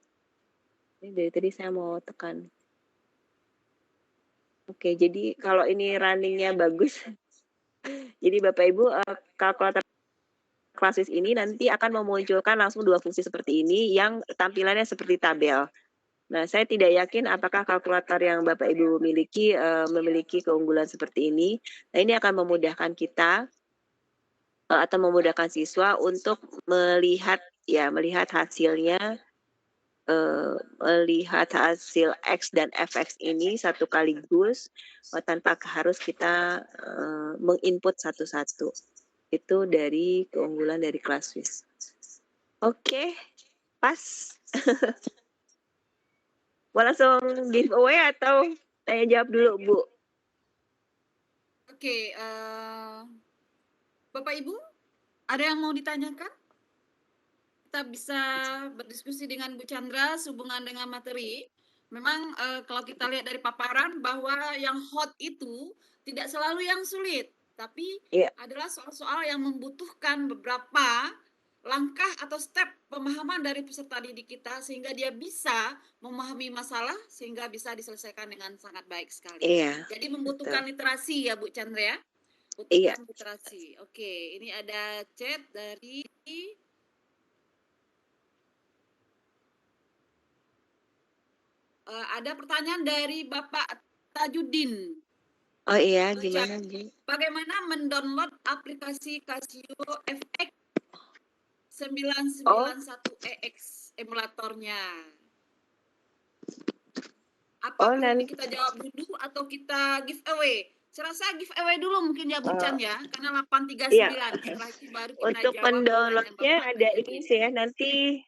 Ini dari tadi saya mau tekan. Oke, jadi kalau ini runningnya bagus, jadi Bapak Ibu kalkulator Classes ini nanti akan memunculkan langsung dua fungsi seperti ini yang tampilannya seperti tabel. Nah, saya tidak yakin apakah kalkulator yang Bapak Ibu miliki memiliki keunggulan seperti ini. Nah, ini akan memudahkan kita atau memudahkan siswa untuk melihat hasilnya, melihat hasil X dan Fx ini satu kaligus tanpa harus kita menginput satu-satu. Itu dari keunggulan dari Classwiz. Oke, pas. Mau langsung giveaway atau saya jawab dulu, Bu? Oke, Bapak Ibu, ada yang mau ditanyakan? Kita bisa berdiskusi dengan Bu Chandra sehubungan dengan materi. Memang kalau kita lihat dari paparan bahwa yang hot itu tidak selalu yang sulit, tapi adalah soal-soal yang membutuhkan beberapa langkah atau step pemahaman dari peserta didik kita sehingga dia bisa memahami masalah sehingga bisa diselesaikan dengan sangat baik sekali. Jadi membutuhkan literasi ya Bu Chandra ya. Butuhkan literasi. Oke, ini ada chat dari ada pertanyaan dari Bapak Tajudin. Oh iya, gimana? Bagaimana mendownload aplikasi Casio FX 991 EX emulatornya? Apakah nanti kita jawab dulu atau kita giveaway? Saya rasa giveaway dulu mungkin ya Bu Chan ya, karena 839. Setelah itu baru kita untuk jawab mendownloadnya ada ini sih ya, nanti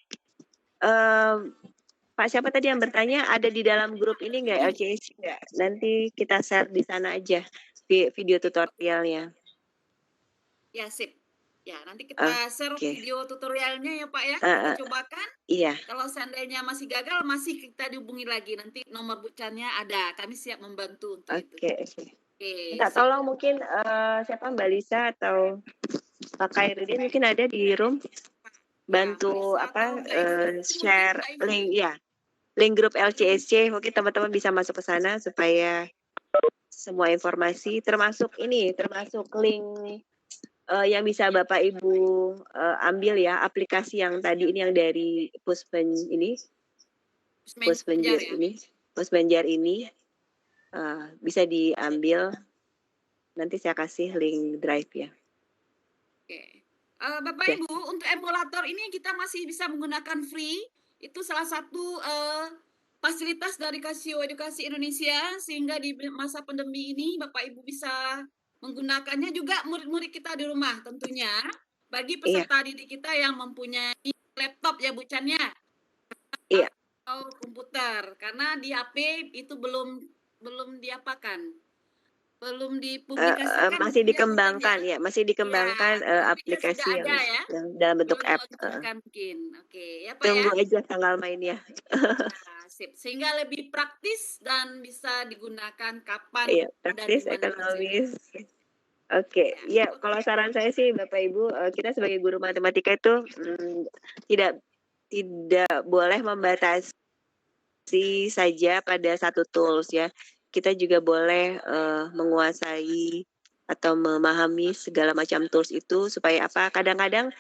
Pak siapa tadi yang bertanya ada di dalam grup ini nggak LCS nggak? Nanti kita share di sana aja video tutorialnya. Ya sip. Ya nanti kita share video tutorialnya ya Pak ya. Kita cobakan. Iya. Kalau seandainya masih gagal masih kita dihubungi lagi. Nanti nomor Bu Chan-nya ada. Kami siap membantu untuk itu. Oke. Minta tolong mungkin siapa Mbak Lisa atau Pak Khairuddin mungkin ada di room bantu share link ya. Link grup LCSC, mungkin teman-teman bisa masuk ke sana supaya semua informasi termasuk link yang bisa Bapak Ibu ambil ya, aplikasi yang tadi ini yang dari Puspenjar ini bisa diambil. Nanti saya kasih link drive ya. Oke. Bapak Ibu, untuk emulator ini kita masih bisa menggunakan free. Itu salah satu fasilitas dari Casio Edukasi Indonesia sehingga di masa pandemi ini Bapak Ibu bisa menggunakannya juga murid-murid kita di rumah tentunya. Bagi peserta didik kita yang mempunyai laptop ya Bu Chan ya. Atau komputer karena di HP itu belum diapakan. Belum dipublikasikan. Masih dikembangkan ya, masih dikembangkan aplikasi yang dalam bentuk app. Mungkin. Oke, ya Pak Tunggu aja tanggal mainnya. Sip. Sehingga lebih praktis dan bisa digunakan kapan praktis, ekonomis. Oke, ya kalau saran saya sih Bapak Ibu, kita sebagai guru matematika itu tidak boleh membatasi saja pada satu tools ya. Kita juga boleh menguasai atau memahami segala macam tools itu supaya apa? Kadang-kadang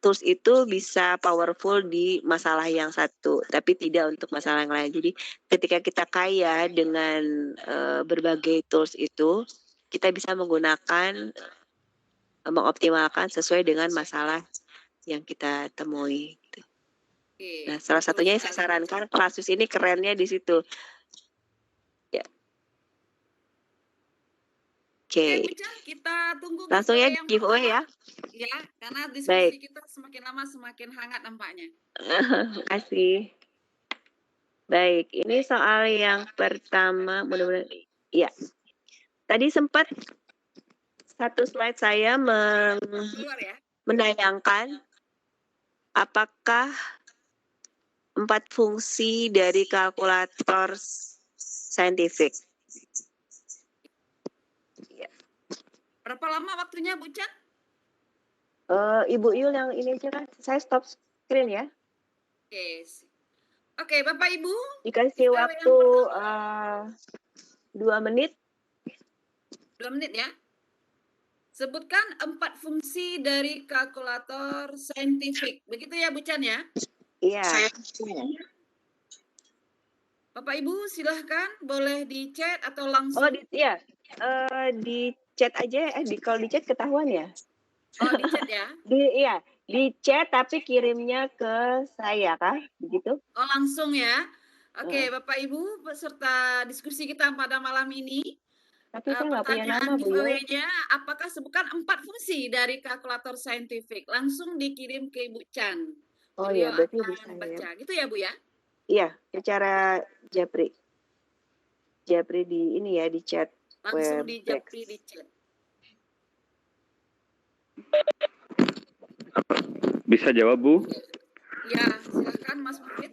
tools itu bisa powerful di masalah yang satu, tapi tidak untuk masalah yang lain. Jadi ketika kita kaya dengan berbagai tools itu, kita bisa mengoptimalkan sesuai dengan masalah yang kita temui. Nah, salah satunya yang saya sarankan Classwiz ini kerennya di situ. Oke. Kita tunggu langsung ya giveaway ya. Ya, karena diskusi kita semakin lama semakin hangat nampaknya. Makasih. Baik, ini soal yang pertama mudah-mudahan ya. Tadi sempat satu slide saya Keluar ya. menayangkan apakah 4 fungsi dari kalkulator saintifik. Berapa lama waktunya, Bu Chan? Ibu Yul yang ini aja kan, saya stop screen ya. Oke. Oke, Bapak Ibu. Dikasih Kita waktu 2 menit. 2 menit ya. Sebutkan 4 fungsi dari kalkulator saintifik. Begitu ya, Bu Chan ya? Iya. Bapak Ibu silahkan boleh di chat atau langsung. Oh, di chat aja. Kalau di chat ketahuan ya? Oh, di chat ya? Di chat tapi kirimnya ke saya kah? Begitu? Oh, langsung ya. Oke, Bapak Ibu peserta diskusi kita pada malam ini. Tapi saya nggak punya nama, Pertanyaan Bu Yul. giveaway-nya, apakah sebutkan 4 fungsi dari kalkulator saintifik? Langsung dikirim ke Ibu Chan. Oh Beliau iya, berarti akan bisa ya. baca. Gitu ya, Bu ya? Iya, secara Japri. Japri di ini ya, di chat. Langsung di Webex. Japri di chat. Bisa jawab, Bu? Ya, silakan Mas Mufid.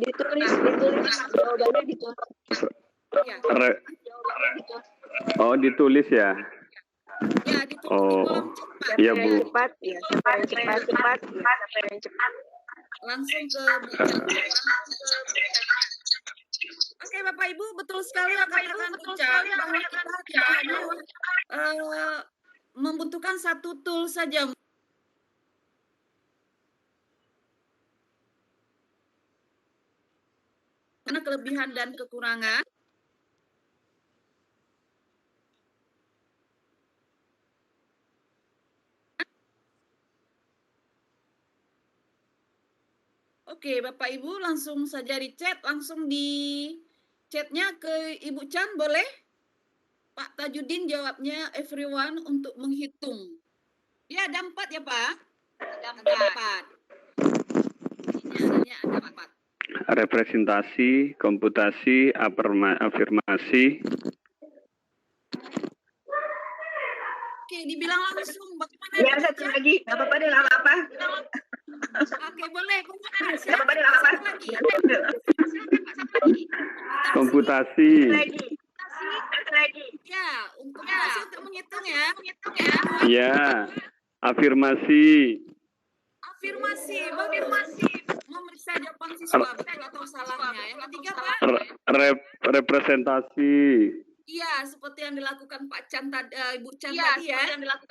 Ditulis jawabannya ditulis. Ya. Oh, ditulis ya? Ya, ditulis di Oh, kolom chat, Pak. iya, Bu. Cepat, ya, cepat. Langsung ke Bu Chan. Oke, Bapak Ibu, betul sekali yang katakan Bu Chan bahwa kita tidak hanya membutuhkan satu tool saja. Karena kelebihan dan kekurangan. Oke, Bapak Ibu langsung saja di chat, langsung di chatnya ke Ibu Chan boleh? Pak Tajudin jawabnya everyone untuk menghitung. Ya, ada 4 ya Pak? Ada 4. Isinya ada 4. Representasi, komputasi, afirmasi. Oke, dibilang langsung bagaimana? Ya, satu lagi. Nggak apa-apa deh, nggak apa-apa. Oke, boleh. Nggak apa-apa deh, nggak apa-apa. Komputasi. Ya, untuk menghitung ya. Ya, afirmasi. Afirmasi, bagus. Memeriksa jawaban siswa betul atau salahnya. Yang ketiga Pak? Representasi. Iya, seperti yang dilakukan Pak Chan Ibu Chan tadi ya,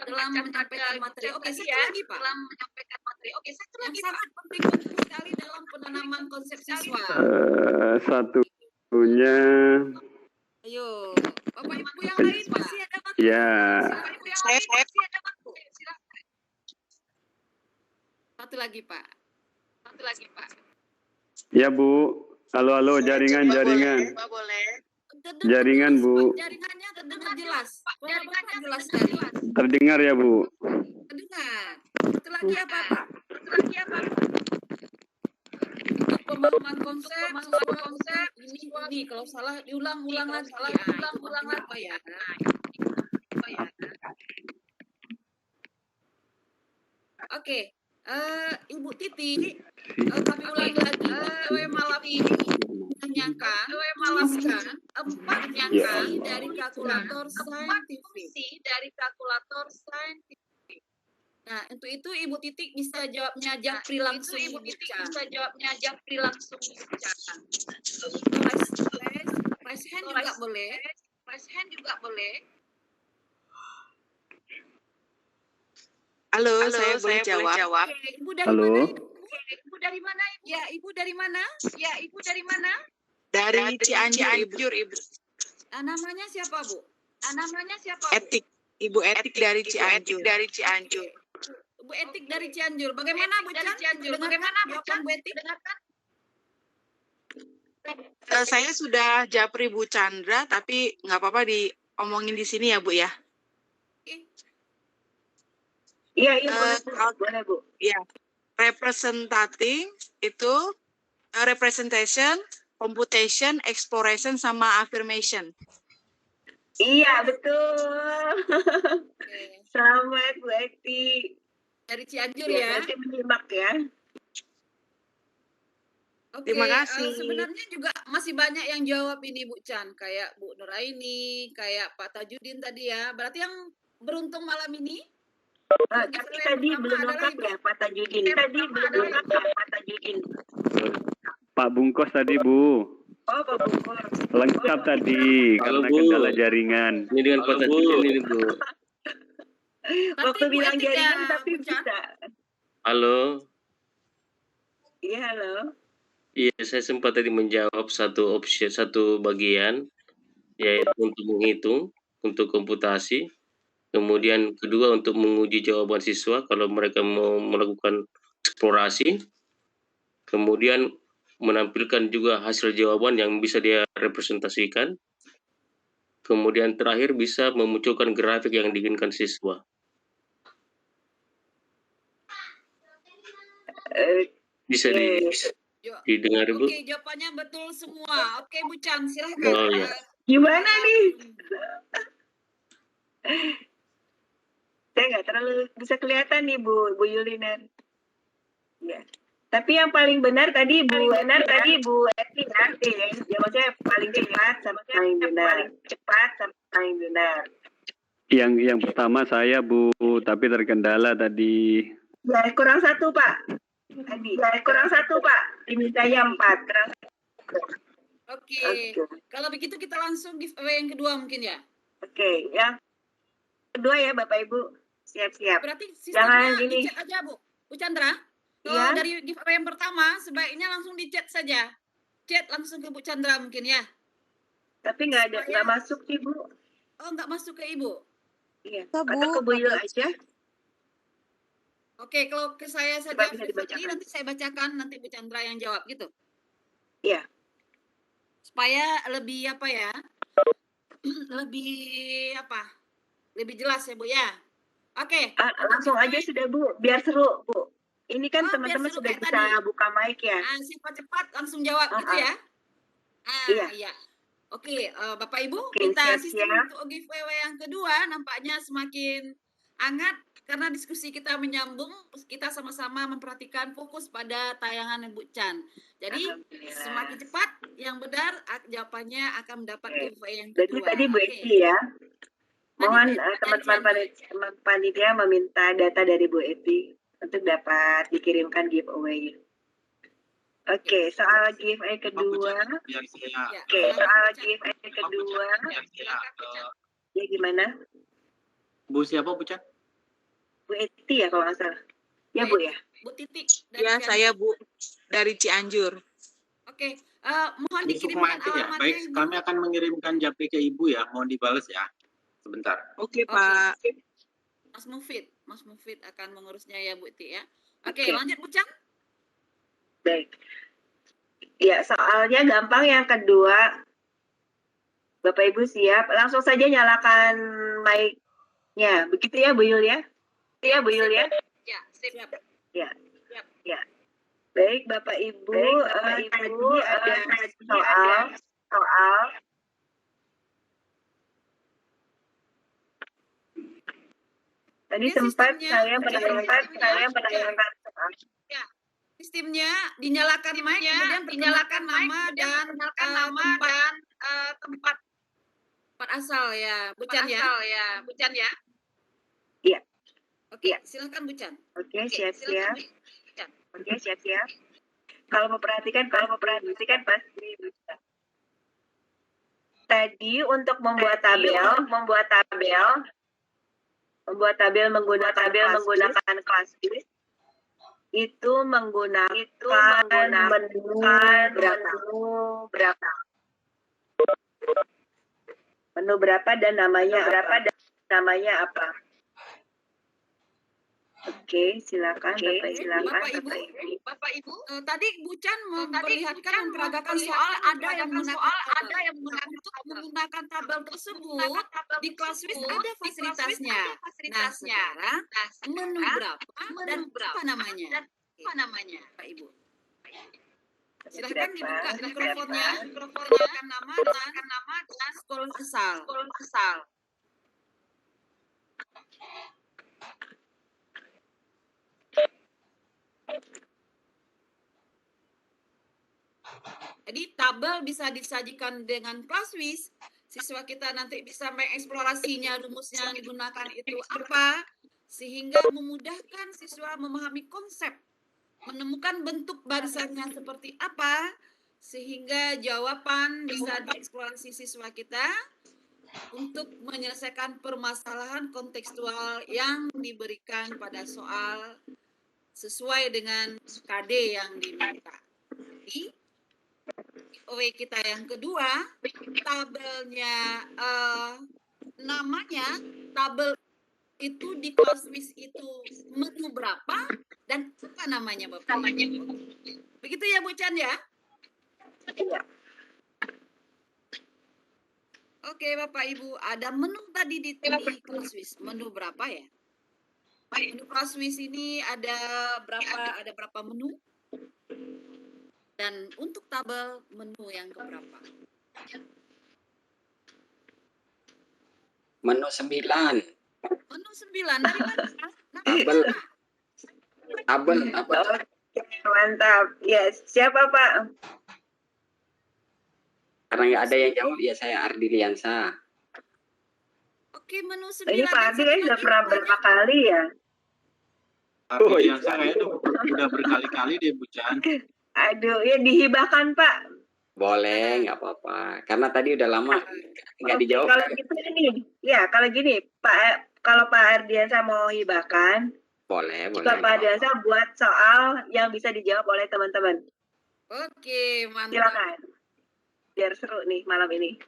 dalam menyampaikan materi. Oke, satu lagi Pak. Yang sangat penting sekali dalam penanaman konsep siswa. Satunya. Ayo, Bapak Ibu yang lain masih ada waktu. Ya. Satu lagi Pak. Ya, Bu. Halo, jaringan. Jaringan, Bu. Jaringannya terdengar jelas. Suara Bapak jelas sekali. Terdengar ya, Bu? Terdengar. Satu lagi apa Pak? Untuk pemahaman konsep, ini kalau salah diulang-ulang lagi. Apa ya? Oke, Ibu Titi, kami ulangi lagi. Malam ini menanyakan 4 fungsi dari kalkulator saintifik. Nah, untuk itu Ibu Titik bisa jawabnya Japri langsung. Raise hand juga boleh. Halo, saya boleh jawab. Oke, Ibu dari Halo. mana? Ibu dari mana? Ya, Ibu dari mana? Dari Cianjur, Ibu. Namanya siapa, Bu? Etik. Ibu Etik dari Cianjur. Bu Etik dari Cianjur. Bagaimana Bu Chan? Jawaban Bu Etik? Saya sudah japri Bu Chandra, tapi nggak apa-apa diomongin di sini ya, Bu ya. Iya, boleh, Bu. Ya, representing itu representation, computation, exploration, sama affirmation. Iya, betul. Oke. Selamat Bu Eti. Dari Cianjur Ya, ya. masih menyimak ya. Oke, Terima kasih. sebenarnya juga masih banyak yang jawab ini Bu Chan, kayak Bu Nuraini, kayak Pak Tajudin tadi ya. Berarti yang beruntung malam ini Tapi tadi belum lengkap ya Pak Tajudin. Tadi belum lengkap ya Pak Tajudin. Pak Bungkos tadi Bu, Oh, Pak Bungkus. lengkap tadi Halo, karena Bu. kendala jaringan. Ini dengan Pak Tajudin ini, Bu. Waktu Bu bilang Eti jaringan ya, tapi Bu Chan. bisa. Halo. Iya, halo. Iya, saya sempat tadi menjawab satu bagian, yaitu untuk menghitung, untuk komputasi. Kemudian kedua untuk menguji jawaban siswa kalau mereka mau melakukan eksplorasi. Kemudian menampilkan juga hasil jawaban yang bisa dia representasikan. Kemudian terakhir bisa memunculkan grafik yang diinginkan siswa. Bisa didengar, Bu? Oke, jawabannya betul semua. Oke, Bu Chan, silahkan. Oh, ya. Gimana nih? Saya nggak terlalu bisa kelihatan nih Bu Yulina. Ya. Tapi yang paling benar tadi Bu Eti nanti ya. Ya maksudnya paling cepat sama paling benar. Yang pertama saya Bu, tapi terkendala tadi. Ya, kurang satu Pak. Tadi. Ya, kurang satu Pak. Dimintanya 4. Oke. Kalau begitu kita langsung giveaway yang kedua mungkin ya. Oke, yang kedua ya Bapak Ibu. Siap-siap. Berarti Jangan sistemnya gini. di-chat aja, Bu Chandra. Kalau Iya. dari giveaway yang pertama, sebaiknya langsung di-chat saja. Chat langsung ke Bu Chandra mungkin ya. Tapi nggak masuk sih Bu. Oh, nggak masuk ke Ibu. Iya. Atau ke Bu Yul aja. Oke, kalau ke saya saja Coba bisa privately, dibacakan. nanti saya bacakan, nanti Bu Chandra yang jawab gitu. Iya. Supaya lebih apa ya? Lebih jelas ya, Bu ya. Oke. Langsung aja sudah Bu, biar seru Bu. Ini kan Oh, teman-teman biar seru sudah kayak bisa tadi. buka mic ya. Siapa cepat langsung jawab gitu ya. Iya. Oke, Bapak Ibu, Oke, kita siap-siap. sistem untuk giveaway yang kedua nampaknya semakin hangat karena diskusi kita menyambung, kita sama-sama memperhatikan fokus pada tayangan Bu Chan. Jadi Alhamdulillah. semakin cepat yang benar jawabannya akan mendapat giveaway yang Berarti kedua. tadi Bu Oke. Eti ya. Mohon teman-teman panitia meminta data dari Bu Eti untuk dapat dikirimkan giveaway. Oke, soal giveaway kedua. Biar saya, Oke, soal giveaway kedua. Ya gimana? Bu siapa, Bu Chan? Bu Eti ya kalau nggak salah. Ya Bu ya. Bu Titik dari Ya, Cianjur. saya Bu dari Cianjur. Oke, mohon Ini dikirimkan Sukmati ya. alamatnya Baik, yang kami akan mengirimkan japri ke Ibu ya. Mohon dibalas ya. Sebentar. Oke, Pak. Mas Mufid akan mengurusnya ya Bu Iti ya. Oke, Oke. lanjut Bu Chan. Baik. Ya, soalnya gampang yang kedua. Bapak Ibu siap? Langsung saja nyalakan mic-nya. Begitu ya Bu Yul ya? Iya Bu Yul ya? Ya, siap. Ya. Baik Bapak Ibu, tadi ada soal tadi Ini sempat sistemnya, saya menanyakan soal. Sistemnya dinyalakan mic, kemudian dinyalakan nama dan tempat asal ya, Bu Chan ya. Iya. Oke, silakan Bu Chan. Oke, siap-siap. Kalau memperhatikan pasti bisa. Tadi untuk membuat tabel menggunakan classify itu menggunakan menu berapa? Menu berapa dan namanya apa? Oke, silakan Bapak Ibu. Tadi Bu Chan memperagakan soal ada yang menggunakan tabel tersebut di Classwiz ada fasilitasnya. Nah, sekarang menu berapa dan apa namanya? Pak Ibu. Silahkan dibuka mikrofonnya, menyampaikan nama dan sekolah asal. Jadi tabel bisa disajikan dengan ClassWiz. Siswa kita nanti bisa mengeksplorasinya, rumusnya yang digunakan itu apa, sehingga memudahkan siswa memahami konsep, menemukan bentuk barisannya seperti apa, sehingga jawaban bisa dieksplorasi siswa kita untuk menyelesaikan permasalahan kontekstual yang diberikan pada soal sesuai dengan KD yang diminta. Jadi, giveaway kita yang kedua, tabelnya namanya tabel itu di ClassWiz itu menu berapa dan apa namanya Bapak? Begitu ya Bu Chan ya? Oke Bapak Ibu, ada menu tadi di ClassWiz. Menu berapa ya? Menu ClassWiz ini ada berapa menu? Dan untuk tabel menu yang keberapa? Menu 9. Menu 9 dari mana? Tabel apa? Mantap. Ya, siapa Pak? Karena nggak ada yang jawab, ya saya Ardiliansa. Oke, menu 9. Ini Pak Ardi udah pernah berapa kali ya? Oh yang saya itu udah berkali-kali deh Bu Chan. Aduh, ya dihibahkan Pak. Boleh, nggak apa-apa. Karena tadi udah lama nggak dijawab. Kalau gitu ini, ya kalau gini kalau Pak Ardiansa mau hibahkan, Boleh. Pak Ardiansa buat soal yang bisa dijawab oleh teman-teman. Oke, mantap. Silakan. Biar seru nih malam ini.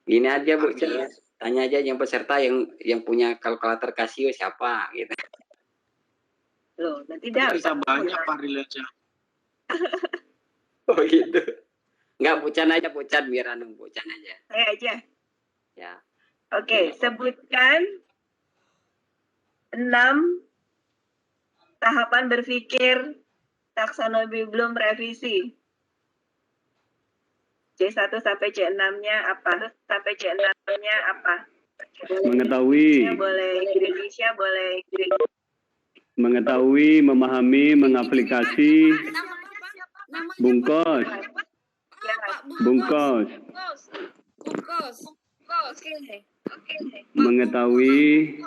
Gini aja Bu, tanya aja yang peserta yang punya kalkulator Casio siapa gitu. Loh, nanti Bisa dapat. banyak Pak Ardiliansa. Oh gitu. Nggak Bucan aja, Bucan biar Bucan aja. Saya aja. Ya. Oke, sebutkan 6 tahapan berpikir taksonomi belum revisi. C1 sampai C6-nya apa? Sampai C6-nya apa? Mengetahui, Boleh Indonesia, boleh mengetahui, memahami, mengaplikasi, Namanya bungkos, bungkos, Oke. mengetahui,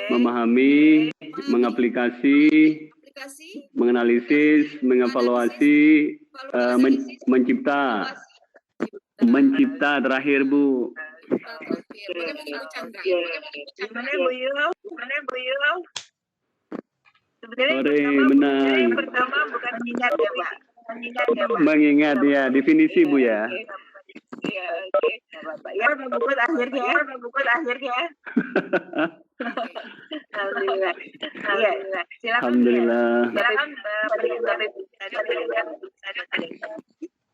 memahami, mengaplikasi, Aplikasi, menganalisis, mengevaluasi, mencipta terakhir Bu. Oke, bagaimana Bu Chandra? Gimana Bu Yul? Sebenarnya Sore, menang. yang pertama bukan mengingat ya Pak. Mengingat ya, definisi Bu ya. Iya, oke. Ya, bungkus akhirnya. Alhamdulillah. Iya, silakan. Alhamdulillah. Silakan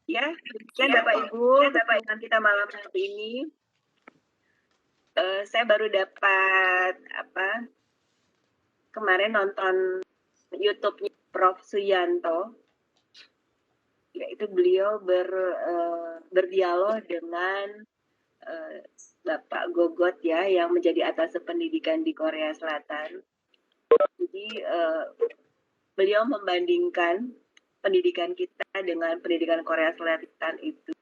ya, sekian Bapak Ibu, dengan kita malam hari ini. Saya baru dapat kemarin nonton YouTube-nya Prof. Suyanto. Yaitu beliau berdialog dengan Bapak Gogot ya, yang menjadi atas pendidikan di Korea Selatan. Jadi beliau membandingkan pendidikan kita dengan pendidikan Korea Selatan itu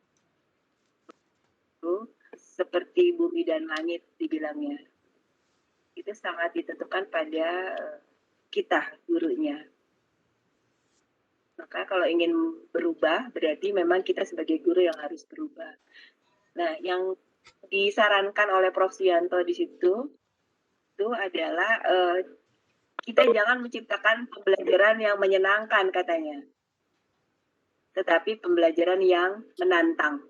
seperti bumi dan langit dibilangnya. Itu sangat ditentukan pada kita, gurunya. Maka kalau ingin berubah, berarti memang kita sebagai guru yang harus berubah. Nah, yang disarankan oleh Prof. Suyanto di situ itu adalah kita jangan menciptakan pembelajaran yang menyenangkan katanya, tetapi pembelajaran yang menantang.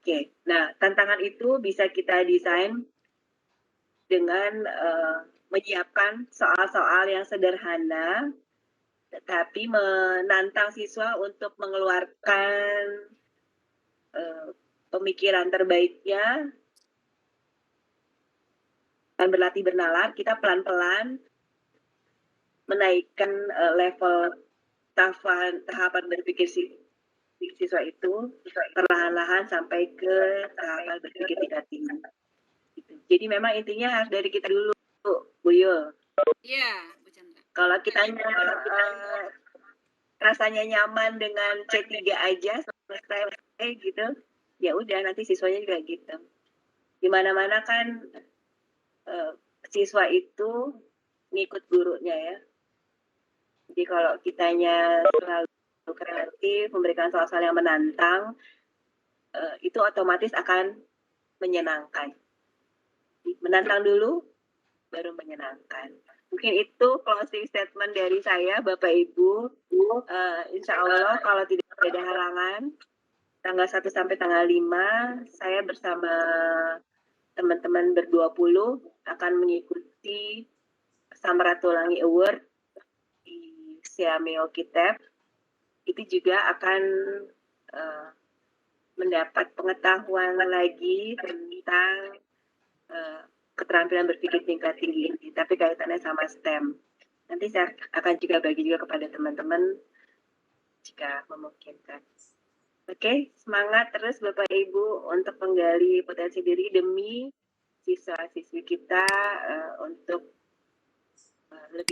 Oke. Nah, tantangan itu bisa kita desain dengan menyiapkan soal-soal yang sederhana, tetapi menantang siswa untuk mengeluarkan pemikiran terbaiknya dan berlatih bernalar. Kita pelan-pelan menaikkan level tahapan berpikir siswa itu perlahan-lahan sampai ke tahapan berpikir tingkat tinggi. Gitu. Jadi memang intinya harus dari kita dulu, Bu Yul. Iya, Bu Chandra. Kalau kitanya rasanya nyaman dengan C3 aja selesai gitu, ya udah nanti siswanya juga gitu. Di mana-mana kan siswa itu ngikut gurunya ya. Jadi kalau kitanya selalu kreatif, memberikan soal-soal yang menantang, itu otomatis akan menyenangkan. Menantang dulu, baru menyenangkan. Mungkin itu closing statement dari saya, Bapak Ibu. Insya Allah kalau tidak ada halangan, tanggal 1 sampai tanggal 5, saya bersama teman-teman ber-20 akan mengikuti Samratulangi Award di Siameo Kitab. Itu juga akan mendapat pengetahuan lagi tentang keterampilan berpikir tingkat tinggi ini, tapi kaitannya sama STEM. Nanti saya akan juga bagi juga kepada teman-teman jika memungkinkan. Oke, semangat terus Bapak Ibu untuk menggali potensi diri demi siswa-siswi kita untuk lebih